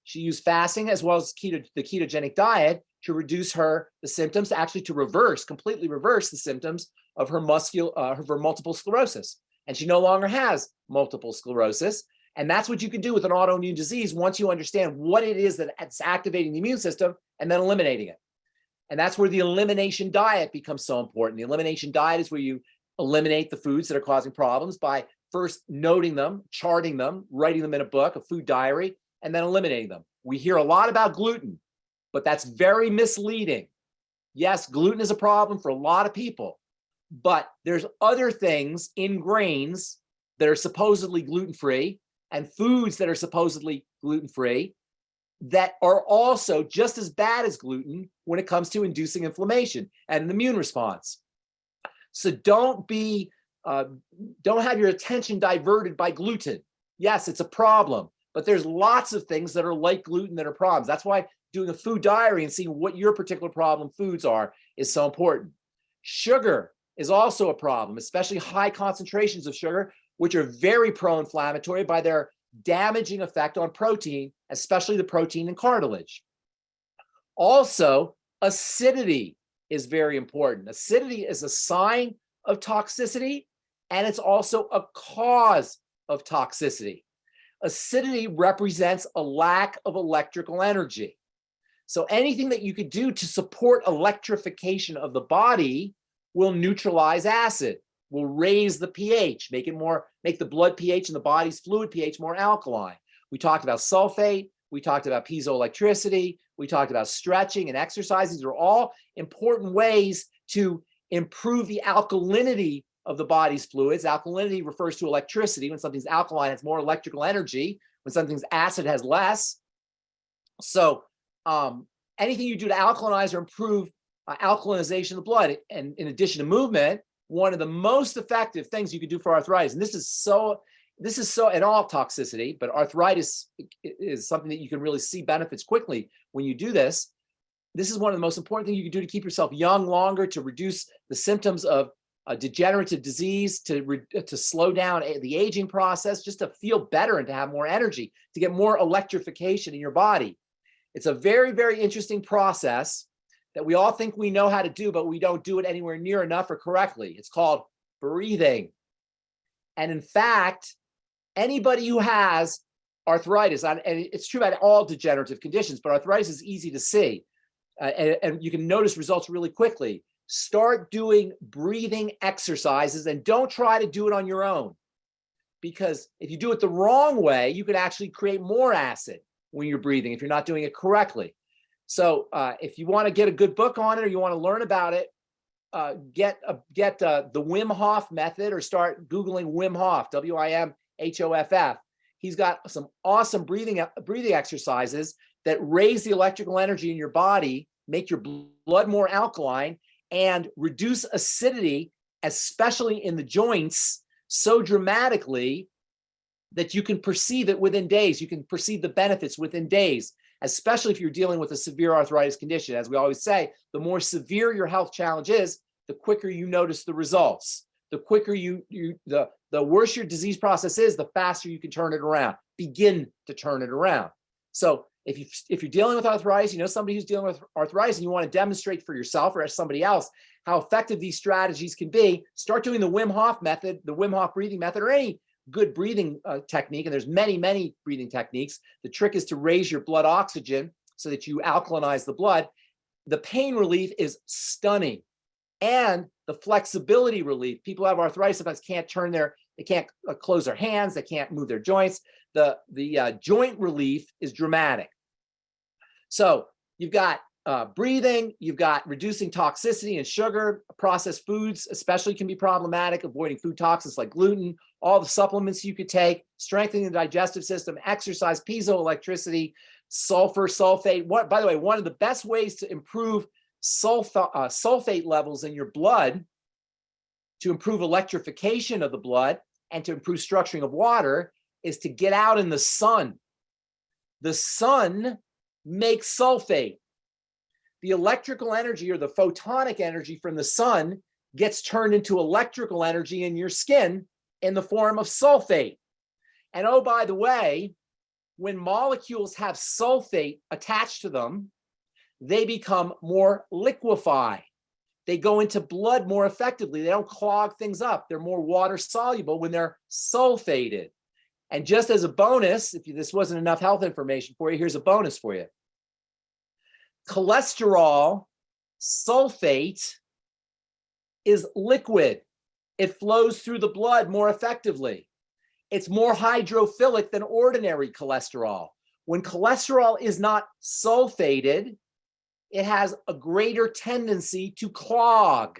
She used fasting as well as the ketogenic diet to reduce the symptoms, actually to completely reverse the symptoms of her multiple sclerosis. And she no longer has multiple sclerosis. And that's what you can do with an autoimmune disease once you understand what it is that's activating the immune system and then eliminating it. And that's where the elimination diet becomes so important. The elimination diet is where you eliminate the foods that are causing problems by first noting them, charting them, writing them in a book, a food diary, and then eliminating them. We hear a lot about gluten, but that's very misleading. Yes, gluten is a problem for a lot of people, but there's other things in grains that are supposedly gluten-free and foods that are supposedly gluten-free that are also just as bad as gluten when it comes to inducing inflammation and an immune response. So don't have your attention diverted by gluten. Yes, it's a problem, but there's lots of things that are like gluten that are problems. That's why doing a food diary and seeing what your particular problem foods are is so important. Sugar is also a problem, especially high concentrations of sugar, which are very pro-inflammatory by their damaging effect on protein, especially the protein in cartilage. Also, acidity is very important. Acidity is a sign of toxicity, and it's also a cause of toxicity. Acidity represents a lack of electrical energy. So anything that you could do to support electrification of the body will neutralize acid, will raise the pH, make the blood pH and the body's fluid pH more alkaline. We talked about sulfate, we talked about piezoelectricity, we talked about stretching and exercise. These are all important ways to improve the alkalinity of the body's fluids. Alkalinity refers to electricity. When something's alkaline, it has more electrical energy. When something's acid, it has less. So anything you do to alkalinize or improve alkalinization of the blood, and in addition to movement, one of the most effective things you can do for arthritis, and this is so in all toxicity, but arthritis is something that you can really see benefits quickly when you do this. This is one of the most important things you can do to keep yourself young longer, to reduce the symptoms of a degenerative disease, to slow down the aging process, just to feel better and to have more energy, to get more electrification in your body. It's a very, very interesting process that we all think we know how to do, but we don't do it anywhere near enough or correctly. It's called breathing. And in fact, anybody who has arthritis, and it's true about all degenerative conditions, but arthritis is easy to see. And you can notice results really quickly. Start doing breathing exercises and don't try to do it on your own. Because if you do it the wrong way, you could actually create more acid when you're breathing if you're not doing it correctly. So if you want to get a good book on it or you want to learn about it, get the Wim Hof method or start Googling Wim Hof, W-I-M-H-O-F-F. He's got some awesome breathing exercises that raise the electrical energy in your body, make your blood more alkaline, and reduce acidity, especially in the joints, so dramatically that you can perceive it within days. You can perceive the benefits within days, especially if you're dealing with a severe arthritis condition. As we always say, the more severe your health challenge is, the quicker you notice the results. The quicker the worse your disease process is, the faster you can turn it around, begin to turn it around. So if you're dealing with arthritis, you know somebody who's dealing with arthritis and you want to demonstrate for yourself or as somebody else how effective these strategies can be, start doing the Wim Hof method, the Wim Hof breathing method, or any good breathing technique. And there's many, many breathing techniques. The trick is to raise your blood oxygen so that you alkalinize the blood. The pain relief is stunning. And the flexibility relief. People who have arthritis sometimes can't they can't close their hands, they can't move their joints. The joint relief is dramatic. So you've got breathing, you've got reducing toxicity and sugar. Processed foods especially can be problematic, avoiding food toxins like gluten, all the supplements you could take, strengthening the digestive system, exercise, piezoelectricity, sulfur, sulfate. By the way, one of the best ways to improve sulfate levels in your blood, to improve electrification of the blood and to improve structuring of water, is to get out in the sun. The sun makes sulfate. The electrical energy or the photonic energy from the sun gets turned into electrical energy in your skin in the form of sulfate. And oh, by the way, when molecules have sulfate attached to them, they become more liquefied. They go into blood more effectively. They don't clog things up. They're more water soluble when they're sulfated. And just as a bonus, if this wasn't enough health information for you, here's a bonus for you. Cholesterol sulfate is liquid. It flows through the blood more effectively. It's more hydrophilic than ordinary cholesterol. When cholesterol is not sulfated, it has a greater tendency to clog.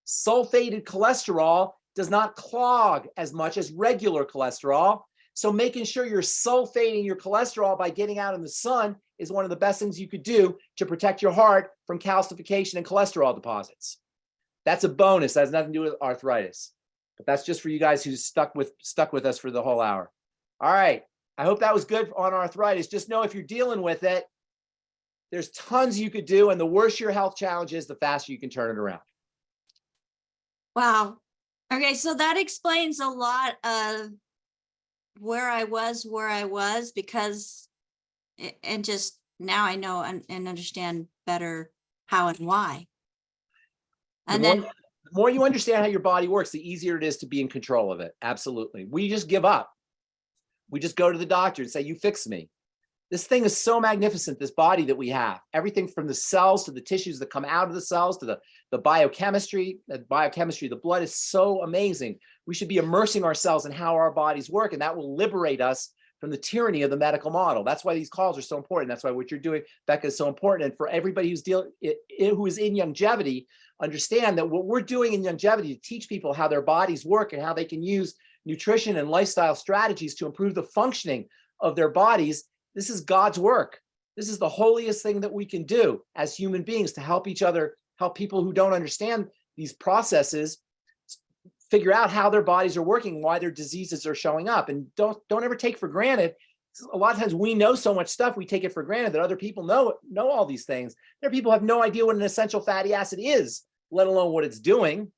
Sulfated cholesterol does not clog as much as regular cholesterol. So making sure you're sulfating your cholesterol by getting out in the sun is one of the best things you could do to protect your heart from calcification and cholesterol deposits. That's a bonus. That has nothing to do with arthritis. But that's just for you guys who stuck with us for the whole hour. All right. I hope that was good on arthritis. Just know if you're dealing with it, there's tons you could do. And the worse your health challenge is, the faster you can turn it around.
Wow. Okay. So that explains a lot of where I was, because, and just now I know and understand better how and why. And
the more you understand how your body works, the easier it is to be in control of it. Absolutely. We just give up. We just go to the doctor and say, you fix me. This thing is so magnificent, this body that we have. Everything from the cells to the tissues that come out of the cells to the biochemistry. The blood is so amazing. We should be immersing ourselves in how our bodies work, and that will liberate us from the tyranny of the medical model. That's why these calls are so important. That's why what you're doing, Becca, is so important. And for everybody who is in longevity, understand that what we're doing in longevity to teach people how their bodies work and how they can use nutrition and lifestyle strategies to improve the functioning of their bodies. This is God's work. This is the holiest thing that we can do as human beings to help each other, help people who don't understand these processes figure out how their bodies are working, why their diseases are showing up. And don't ever take for granted. A lot of times we know so much stuff, we take it for granted that other people know all these things. There are people who have no idea what an essential fatty acid is, let alone what it's doing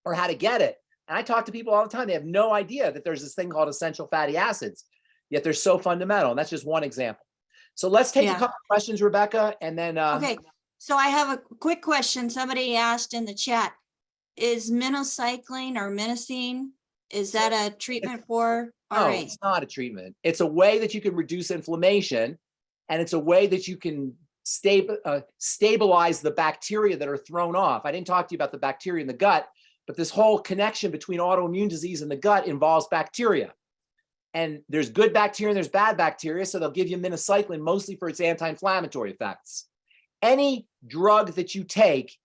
or how to get it. And I talk to people all the time. They have no idea that there's this thing called essential fatty acids, yet they're so fundamental. And that's just one example. So let's take a couple of questions, Rebecca, and then.
Okay. So I have a quick question. Somebody asked in the chat, is minocycline or minosine, is that a treatment for RA?
No, it's not a treatment. It's a way that you can reduce inflammation, and it's a way that you can stabilize the bacteria that are thrown off. I didn't talk to you about the bacteria in the gut, but this whole connection between autoimmune disease and the gut involves bacteria. And there's good bacteria and there's bad bacteria, so they'll give you minocycline mostly for its anti-inflammatory effects. Any drug that you take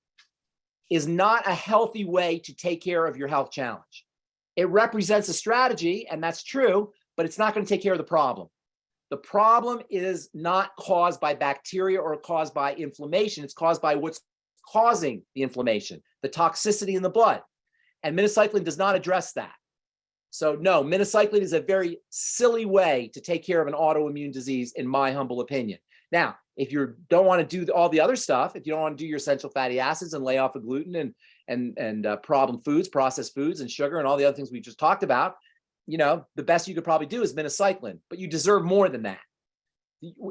is not a healthy way to take care of your health challenge. It represents a strategy, and that's true, but it's not going to take care of the problem. The problem is not caused by bacteria or caused by inflammation. It's caused by what's causing the inflammation, the toxicity in the blood. And minocycline does not address that. So no, minocycline is a very silly way to take care of an autoimmune disease, in my humble opinion. Now, if you don't want to do all the other stuff, if you don't want to do your essential fatty acids and lay off of gluten and problem foods, processed foods and sugar and all the other things we just talked about, the best you could probably do is minocycline, but you deserve more than that.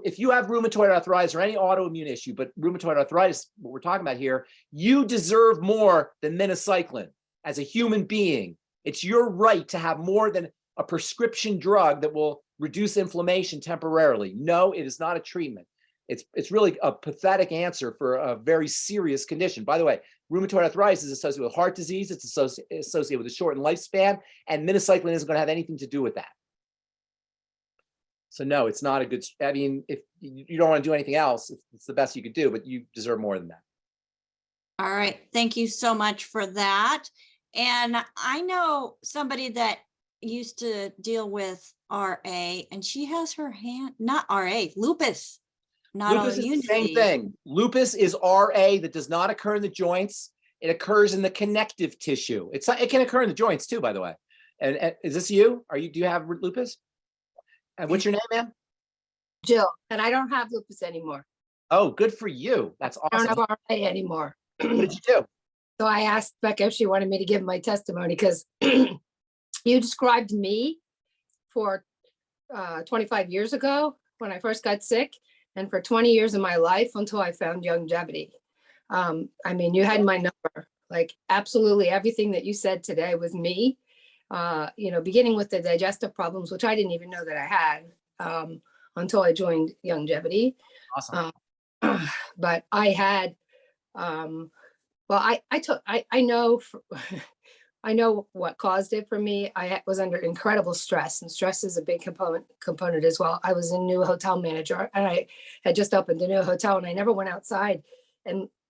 If you have rheumatoid arthritis or any autoimmune issue, but rheumatoid arthritis, what we're talking about here, you deserve more than minocycline as a human being. It's your right to have more than a prescription drug that will reduce inflammation temporarily. No, it is not a treatment. It's really a pathetic answer for a very serious condition. By the way, rheumatoid arthritis is associated with heart disease. It's associated with a shortened lifespan, and minocycline isn't going to have anything to do with that. So no, it's not a good, I mean, if you don't want to do anything else, it's the best you could do, but you deserve more than that.
All right. Thank you so much for that. And I know somebody that used to deal with RA, and she has her hand, not RA, lupus, not
Lupus is
autoimmune
the same
disease.
thing. Lupus is RA that does not occur in the joints. It occurs in the connective tissue. It can occur in the joints too, by the way. And is this you? Do you have lupus? And what's your name, ma'am?
Jill, and I don't have lupus anymore.
Oh, good for you. That's
I don't
awesome.
have RA anymore.
What did you do?
So I asked Becca if she wanted me to give my testimony because you described me for 25 years ago when I first got sick, and for 20 years of my life until I found longevity. I mean, you had my number, like absolutely everything that you said today was me, beginning with the digestive problems, which I didn't even know that I had until I joined longevity.
Awesome.
But I had, I know what caused it for me. I was under incredible stress, and stress is a big component as well. I was a new hotel manager, and I had just opened a new hotel, and I never went outside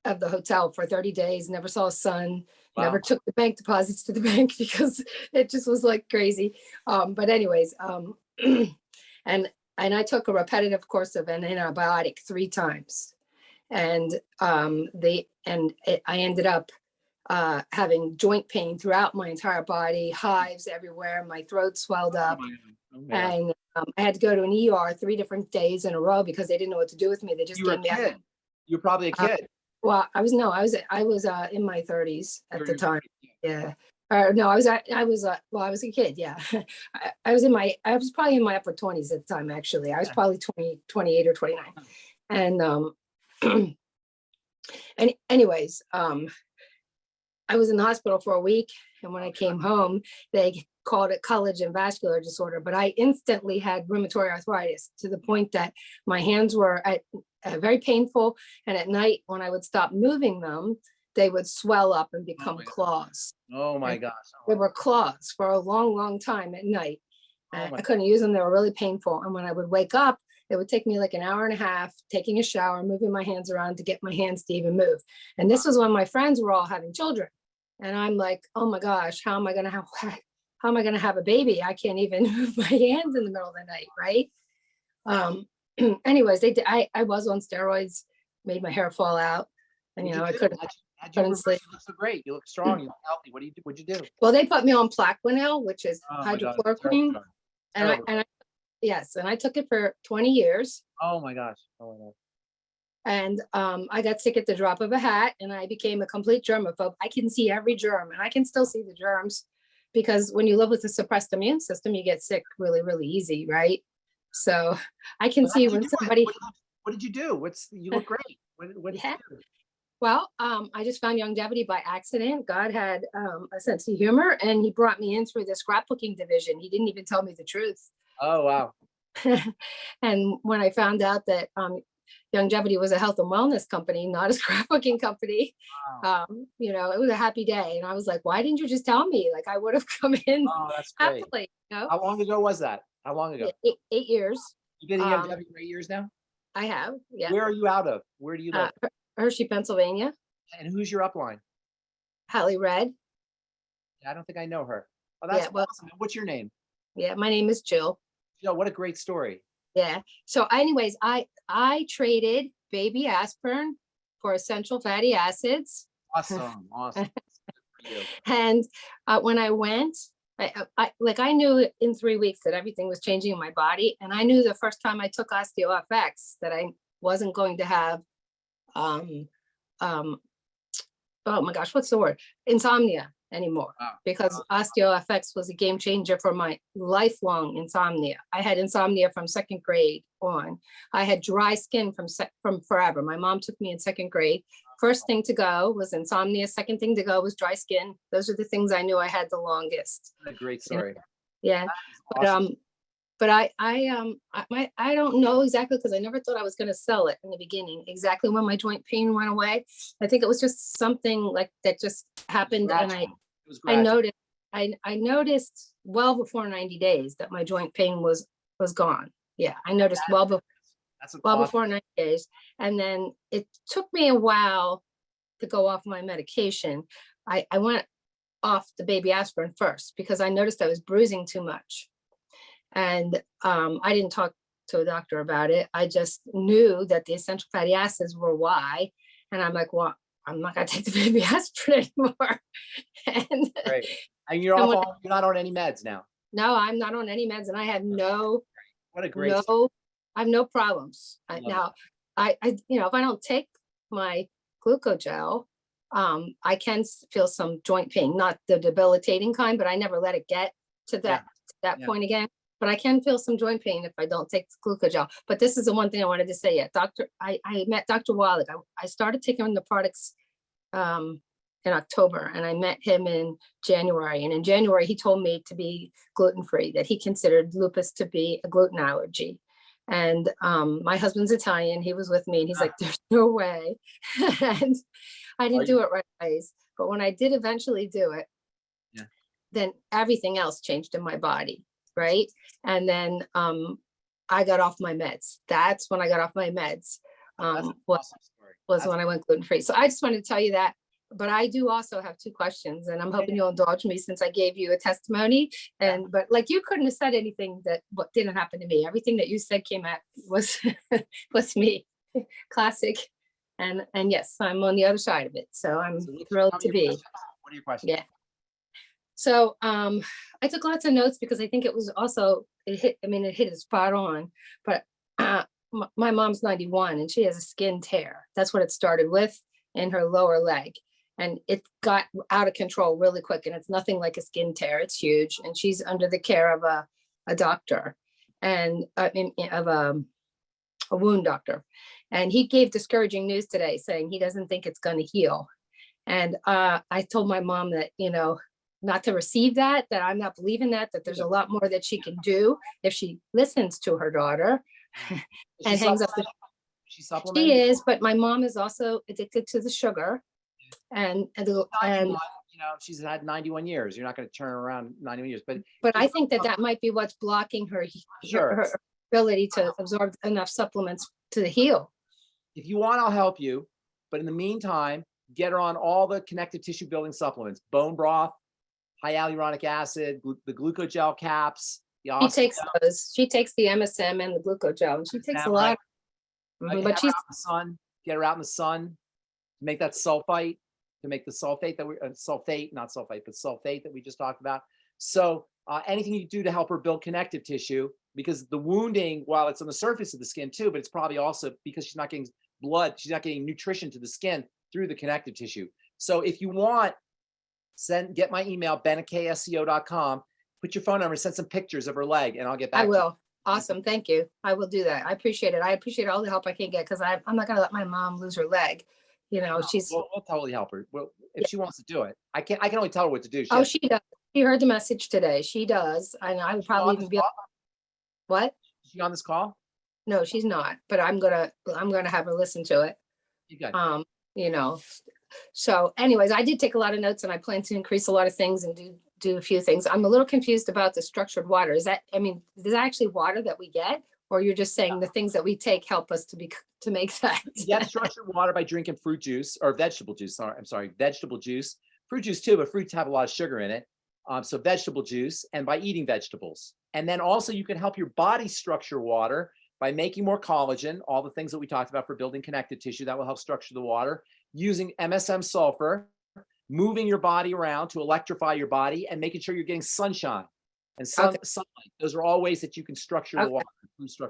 of the hotel for 30 days, never saw a sun,
Wow.
never took the bank deposits to the bank because it just was like crazy. But anyways, and I took a repetitive course of an antibiotic 3 times. And I ended up having joint pain throughout my entire body, hives everywhere, my throat swelled up, and I had to go to an ER 3 different days in a row because they didn't know what to do with me. They just
You were a
gave me
kid. You were probably a kid.
well, I was in my 30s at the time. Yeah. No, I was a kid. Yeah. I was probably in my upper 20s at the time, actually. I was probably 28 or 29. And and anyways, I was in the hospital for a week, and when I came home, they called it collagen and vascular disorder, but I instantly had rheumatoid arthritis to the point that my hands were very painful, and at night when I would stop moving them, they would swell up and become claws.
Oh my gosh.
They were claws for a long, long time at night.
Oh
I couldn't use them. They were really painful. And when I would wake up, it would take me like an hour and a half, taking a shower, moving my hands around to get my hands to even move. And this was when my friends were all having children. And I'm like, oh my gosh, how am I going to have a baby? I can't even move my hands in the middle of the night. Right. Anyways, I was on steroids, made my hair fall out. And, I couldn't sleep.
You look so great. You look strong. You look healthy. What'd you do?
Well, they put me on Plaquenil, which is hydrochloroquine.
And
I took it for 20 years.
Oh my gosh. Oh my gosh.
And I got sick at the drop of a hat, and I became a complete germaphobe. I can see every germ, and I can still see the germs because when you live with a suppressed immune system, you get sick really, really easy, right? So I can see when somebody.
What did you do? You look great. What did you do?
Well, I just found longevity by accident. God had a sense of humor, and he brought me in through the scrapbooking division. He didn't even tell me the truth.
Oh, wow.
And when I found out that longevity was a health and wellness company, not a scrapbooking company,
Wow.
it was a happy day. And I was like, why didn't you just tell me? Like, I would have come in
Oh, that's great.
happily.
How long ago was that? How long ago?
8 years.
You've been in longevity for 8 years now?
I have. Yeah.
Where are you out of? Where do you live?
Hershey, Pennsylvania.
And who's your upline?
Hallie Red.
I don't think I know her. Oh, that's awesome. What's your name?
Yeah, my name is Jill.
What a great story.
Yeah. So anyways, I traded baby aspirin for essential fatty acids.
Awesome.
And when I went, I knew in 3 weeks that everything was changing in my body. And I knew the first time I took OsteoFX that I wasn't going to have, oh my gosh, what's the word? Insomnia anymore.
Wow.
Because OsteoFX was a game changer for my lifelong insomnia. I had insomnia from 2nd grade on. I had dry skin from forever. My mom took me in 2nd grade. First thing to go was insomnia. Second thing to go was dry skin. Those are the things I knew I had the longest.
What a great story.
Yeah.
Awesome.
But I don't know exactly, because I never thought I was going to sell it in the beginning, exactly when my joint pain went away. I think it was just something like that just happened. And I noticed well before 90 days that my joint pain was gone. Yeah, I noticed well
That's an
well
awesome.
before 90 days. And then it took me a while to go off my medication. I went off the baby aspirin first because I noticed I was bruising too much. And I didn't talk to a doctor about it. I just knew that the essential fatty acids were why. And I'm like, well, I'm not gonna take the baby aspirin anymore. And,
Great. And you're
and
off you're not on any meds now.
no, I'm not on any meds, and I have
What a great
I have no problems.
Love
Now, you know, if I don't take my glucogel, I can feel some joint pain, not the debilitating kind, but I never let it get to that
Yeah.
point again. But I can feel some joint pain if I don't take glucogel. But this is the one thing I wanted to say. Yeah, I met Dr. Wallach. I started taking the products in October, and I met him in January. And in January, he told me to be gluten-free, that he considered lupus to be a gluten allergy. And my husband's Italian. He was with me, and he's like, "There's no way." And I didn't do it right away. But when I did eventually do it, then everything else changed in my body, right? And then I got off my meds. That's when I got off my meds. Was when I went gluten-free. So I just wanted to tell you that. But I do also have two questions, and I'm hoping you'll indulge me since I gave you a testimony. And but like, you couldn't have said anything that what didn't happen to me. Everything that you said came out was was me. Classic. And yes, I'm on the other side of it. So I'm thrilled to be.
What are your questions?
Yeah. So I took lots of notes because I think it was also, it hit it spot on. But my mom's 91 and she has a skin tear. That's what it started with in her lower leg. And it got out of control really quick. And it's nothing like a skin tear. It's huge. And she's under the care of a doctor and of a wound doctor. And he gave discouraging news today saying he doesn't think it's going to heal. And I told my mom that, you know, not to receive that I'm not believing that there's a lot more that she can do if she listens to her daughter and hangs up. She is, but my mom is also addicted to the sugar. And you
know, she's had 91 years. You're not going to turn around 91 years,
but I think that might be what's blocking her ability to absorb enough supplements to heal.
If you want, I'll help you. But in the meantime, get her on all the connective tissue building supplements: bone broth, high hyaluronic acid, the glucogel caps.
She takes those. She takes the MSM and the glucogel, and she takes a lot.
But she's get her out in the sun to make that sulfite, to make the sulfate that sulfate that we just talked about. So anything you do to help her build connective tissue, because the wounding, while it's on the surface of the skin too, but it's probably also because she's not getting blood, she's not getting nutrition to the skin through the connective tissue. So if you want, get my email, ben@ksco.com, put your phone number, send some pictures of her leg, and I'll get back.
I will. Awesome. Thank you. I will do that. I appreciate it. I appreciate all the help I can get, because I'm not going to let my mom lose her leg. You know,
we'll totally help her. Well, if she wants to do it, I can only tell her what to do.
She does. She heard the message today. She does. I would probably even be. What?
Is she on this call?
No, she's not. But I'm gonna have her listen to it.
You got it.
You know. So, anyways, I did take a lot of notes, and I plan to increase a lot of things and do a few things. I'm a little confused about the structured water. Is that actually water that we get, or you're just saying the things that we take help us to make that?
You get structured water by drinking fruit juice or vegetable juice. I'm sorry, vegetable juice. Fruit juice too, but fruits have a lot of sugar in it. So vegetable juice, and by eating vegetables. And then also you can help your body structure water by making more collagen, all the things that we talked about for building connective tissue that will help structure the water, using MSM sulfur, moving your body around to electrify your body, and making sure you're getting sunshine and sunlight. Those are all ways that you can structure the water.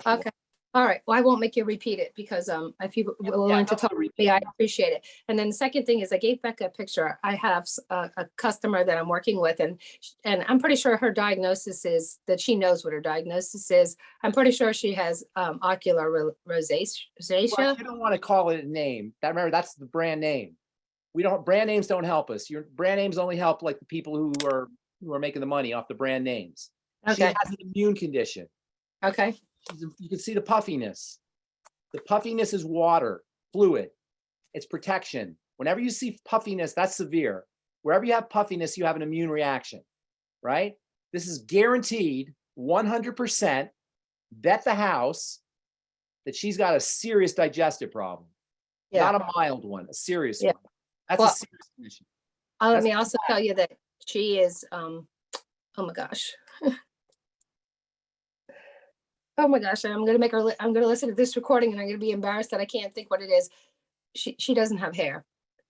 Okay. All right. Well, I won't make you repeat it, because if you were willing to talk with me, I appreciate it. And then the second thing is, I gave Becca a picture. I have a customer that I'm working with, and I'm pretty sure her diagnosis is that she knows what her diagnosis is. I'm pretty sure she has ocular rosacea.
Well, you don't want to call it a name. Remember, that's the brand name. Brand names don't help us. Your brand names only help like the people who are making the money off the brand names.
Okay.
She has an immune condition.
Okay.
You can see the puffiness. The puffiness is water, fluid. It's protection. Whenever you see puffiness, that's severe. Wherever you have puffiness, you have an immune reaction, right? This is guaranteed 100% bet the house that she's got a serious digestive problem.
Yeah.
Not a mild one, a serious
Yeah.
one. That's
Well,
a serious condition.
Let me also tell you that she is, oh my gosh. Oh my gosh, I'm gonna make her, I'm gonna listen to this recording and I'm gonna be embarrassed that I can't think what it is. She doesn't have hair.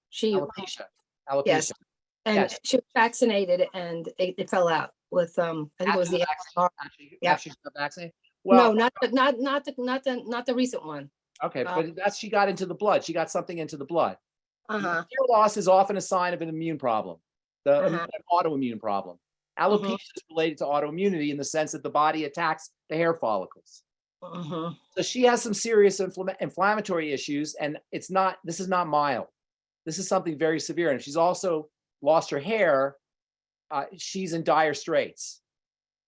She,
Alopecia. Alopecia.
yes. And
Yes.
she was vaccinated and it fell out with, I think it was the, yeah.
She's not vaccinated.
No,
Well,
not the recent one.
okay, but she got into the blood. She got something into the blood.
Uh-huh.
Hair loss is often a sign of an immune problem, an
Uh-huh.
autoimmune problem. Alopecia is related to autoimmunity in the sense that the body attacks the hair follicles.
Uh-huh.
So she has some serious inflammatory issues, and this is not mild. This is something very severe. And if she's also lost her hair, she's in dire straits.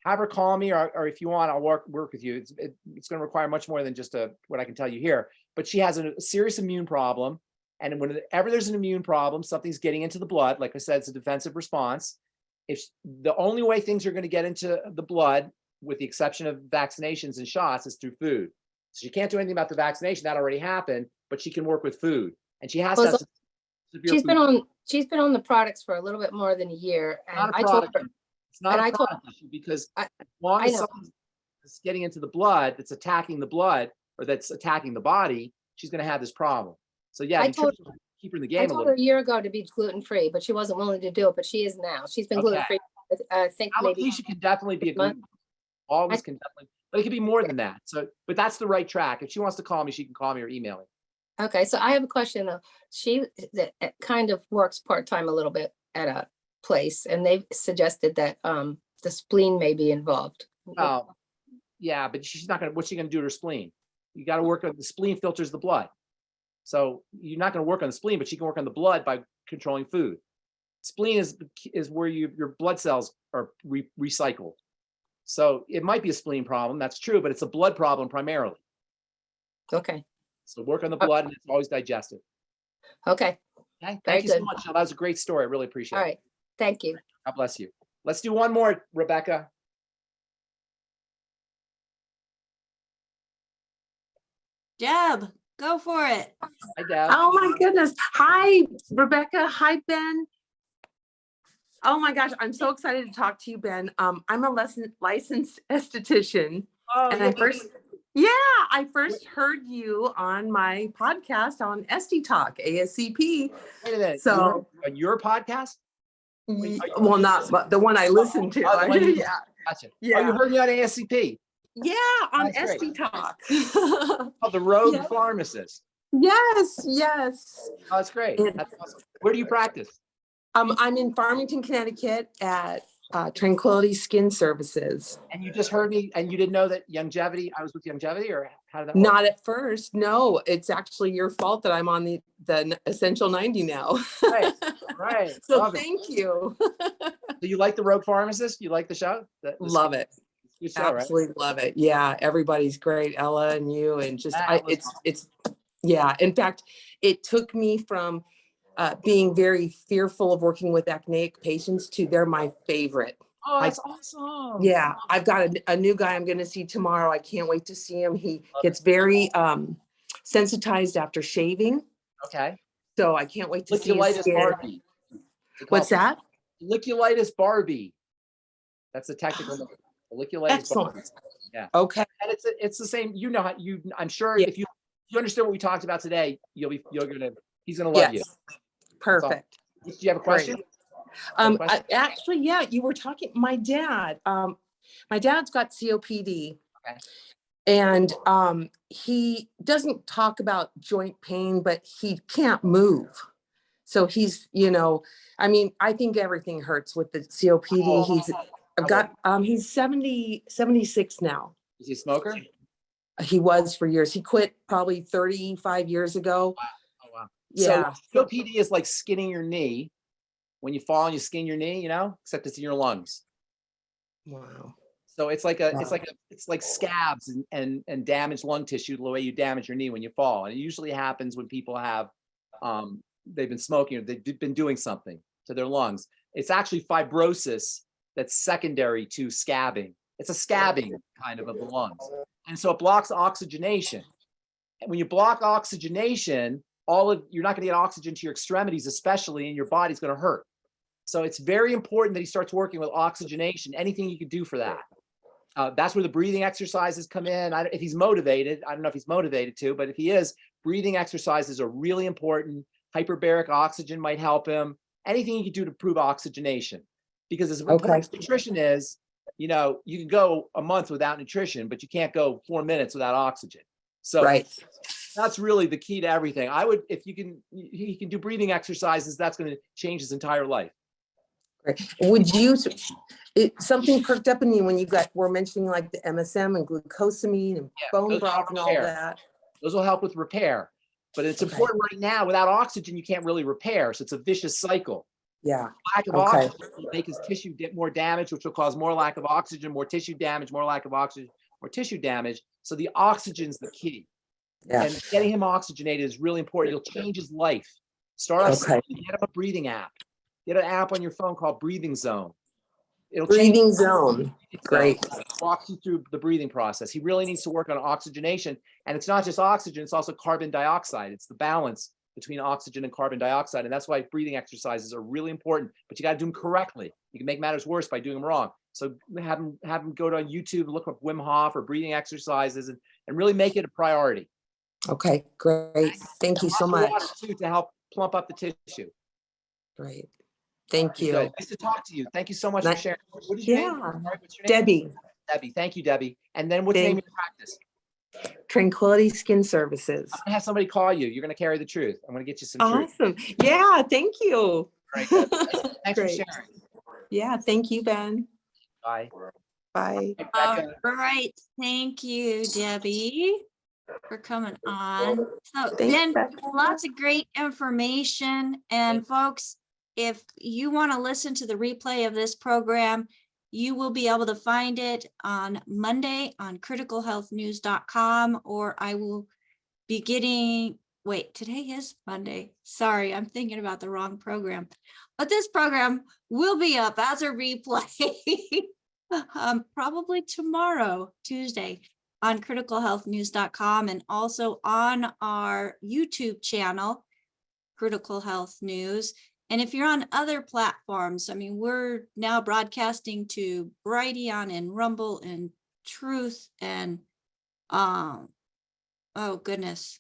Have her call me, or if you want, I'll work with you. It's going to require much more than just what I can tell you here. But she has a serious immune problem. And whenever there's an immune problem, something's getting into the blood. Like I said, it's a defensive response. If the only way things are going to get into the blood, with the exception of vaccinations and shots, is through food. So she can't do anything about the vaccination. That already happened, but she can work with food. And she has to have severe food.
She's been on the products for a little bit more than a year. And I told her,
it's not a product issue, because as long as something's getting into the blood, that's attacking the blood, or that's attacking the body, she's going to have this problem. So yeah, keep her in the game
I
a
told
little.
her a year ago to be gluten-free, but she wasn't willing to do it, but she is now. She's been gluten-free, I think maybe.
Alopecia can definitely be a gluten. Always can definitely, but it can be more than that. So, but that's the right track. If she wants to call me, she can call me or email me.
Okay, so I have a question though. She kind of works part-time a little bit at a place, and they've suggested that the spleen may be involved.
Yeah, but she's not gonna. What's she gonna do to her spleen? You got to work on the spleen. Filters the blood, so you're not going to work on the spleen, but she can work on the blood by controlling food. Spleen is where your blood cells are recycled. So it might be a spleen problem. That's true, but it's a blood problem primarily.
Okay.
So work on the blood, and it's always digestive.
Okay.
Okay. Thank you so much. That was a great story. I really appreciate it.
All right. Thank you.
God bless you. Let's do one more, Rebecca.
Deb, go for it.
Hi, Deb.
Oh my goodness. Hi, Rebecca. Hi, Ben. Oh my gosh, I'm so excited to talk to you, Ben. I'm a licensed esthetician. And I first heard you on my podcast on Esty Talk, ASCP.
Wait a minute.
So
on your podcast?
well, not the one I listened to.
Yeah. Gotcha.
Yeah.
Oh, you heard me on ASCP?
Yeah, on
That's
Esty Talk.
Oh, the Road Pharmacist.
Yes.
Oh, that's great. That's awesome. Where do you practice?
I'm in Farmington, Connecticut at Tranquility Skin Services.
And you just heard me, and you didn't know that I was with Longevity, or how did that work?
Not at first. No, it's actually your fault that I'm on the Essential 90 now.
Right.
So thank you.
Do you like the Rogue Pharmacist? You like the show?
Love it.
Good show,
Absolutely
right?
love it. Yeah, everybody's great. Ella and you, and just it's yeah. In fact, it took me from being very fearful of working with acneic patients to they're my favorite.
Oh, that's awesome.
Yeah, I've got a new guy I'm going to see tomorrow. I can't wait to see him. He gets very sensitized after shaving.
Okay.
So I can't wait to see his skin.
Barbie.
What's that?
Folliculitis Barbie. That's the technical name. Folliculitis
Excellent.
Barbie. Yeah.
Okay.
And it's the same. You know how I'm sure if you understand what we talked about today, he's gonna love you.
Perfect.
Do you have a question?
Actually, yeah, you were talking. My dad's got COPD.
Okay.
And he doesn't talk about joint pain, but he can't move. So he's, I think everything hurts with the COPD. He's 76 now.
Is he a smoker?
He was for years. He quit probably 35 years ago.
Wow.
Yeah.
So COPD is like skinning your knee. When you fall and you skin your knee, except it's in your lungs.
Wow.
So it's like scabs and damaged lung tissue, the way you damage your knee when you fall. And it usually happens when people have they've been smoking or they've been doing something to their lungs. It's actually fibrosis that's secondary to scabbing. It's a scabbing kind of the lungs. And so it blocks oxygenation. And when you block oxygenation, you're not going to get oxygen to your extremities, especially, and your body's going to hurt. So it's very important that he starts working with oxygenation, anything you can do for that. That's where the breathing exercises come in. If he's motivated, I don't know if he's motivated to, but if he is, breathing exercises are really important. Hyperbaric oxygen might help him. Anything you can do to improve oxygenation. Because as important as nutrition is, you know, you can go a month without nutrition, but you can't go 4 minutes without oxygen. So that's really the key to everything. If he can do breathing exercises, that's going to change his entire life.
Right. Something perked up in you when we're mentioning like the MSM and glucosamine and bone broth and all that.
Those will help with repair. But it's important right now, without oxygen, you can't really repair. So it's a vicious cycle.
Yeah.
Lack of oxygen will make his tissue get more damage, which will cause more lack of oxygen, more tissue damage, more lack of oxygen, more tissue damage. So the oxygen's the key. Yeah. And getting him oxygenated is really important. It'll change his life. Start off, get him a breathing app. Get an app on your phone called Breathing Zone.
Breathing Zone. Great.
Walks you through the breathing process. He really needs to work on oxygenation. And it's not just oxygen, it's also carbon dioxide. It's the balance between oxygen and carbon dioxide. And that's why breathing exercises are really important, but you got to do them correctly. You can make matters worse by doing them wrong. So have him go to YouTube, look up Wim Hof or breathing exercises and really make it a priority.
Okay, great. Thank you so much.
Water too, to help plump up the tissue.
Great. Thank you.
Nice to talk to you. Thank you so much for sharing. What is your name? Sorry, what's your name?
Debbie.
Debbie. Thank you, Debbie. And then what's the name of your practice?
Tranquility Skin Services.
I'm gonna have somebody call you. You're gonna carry the truth. I'm gonna get you some truth.
Awesome. Yeah, thank you.
Right, thanks for sharing.
Yeah, thank you, Ben.
Bye.
Bye.
All right. Thank you, Debbie, for coming on. So then lots of great information. And folks, if you want to listen to the replay of this program, you will be able to find it on Monday on criticalhealthnews.com, or I will be today is Monday. Sorry, I'm thinking about the wrong program. But this program will be up as a replay probably tomorrow, Tuesday, on criticalhealthnews.com, and also on our YouTube channel, Critical Health News. And if you're on other platforms, I mean, we're now broadcasting to Brighteon and Rumble and Truth and, oh goodness,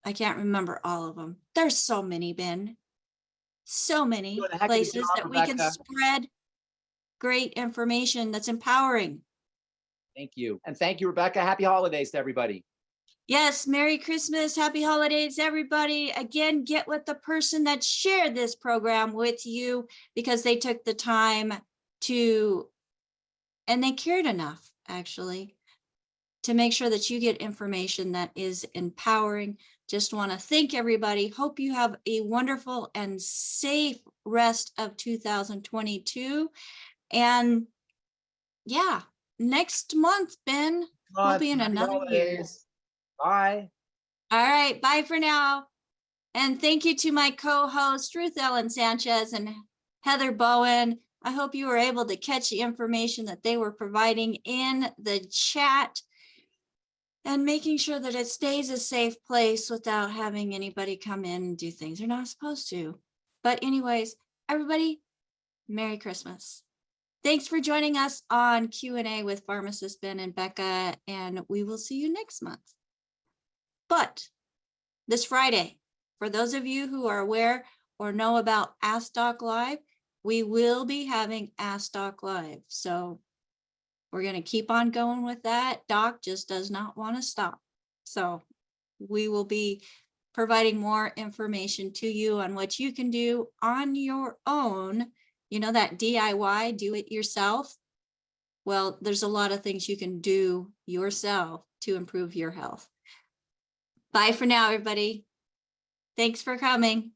I can't remember all of them. There's so many, Ben. So many places that we can spread great information that's empowering.
Thank you. And thank you, Rebecca. Happy holidays to everybody.
Yes, Merry Christmas, Happy Holidays, everybody. Again, get with the person that shared this program with you, because they took the time to, and they cared enough, actually, to make sure that you get information that is empowering. Just want to thank everybody. Hope you have a wonderful and safe rest of 2022. And yeah, next month, Ben, we'll be in another year.
Bye.
All right. Bye for now. And thank you to my co-hosts, Ruth Ellen Sanchez and Heather Bowen. I hope you were able to catch the information that they were providing in the chat and making sure that it stays a safe place without having anybody come in and do things they're not supposed to. But anyways, everybody, Merry Christmas. Thanks for joining us on Q&A with Pharmacist Ben and Becca, and we will see you next month. But this Friday, for those of you who are aware or know about Ask Doc Live, we will be having Ask Doc Live. So we're going to keep on going with that. Doc just does not want to stop. So we will be providing more information to you on what you can do on your own. You know, that DIY, do it yourself. Well, there's a lot of things you can do yourself to improve your health. Bye for now, everybody. Thanks for coming.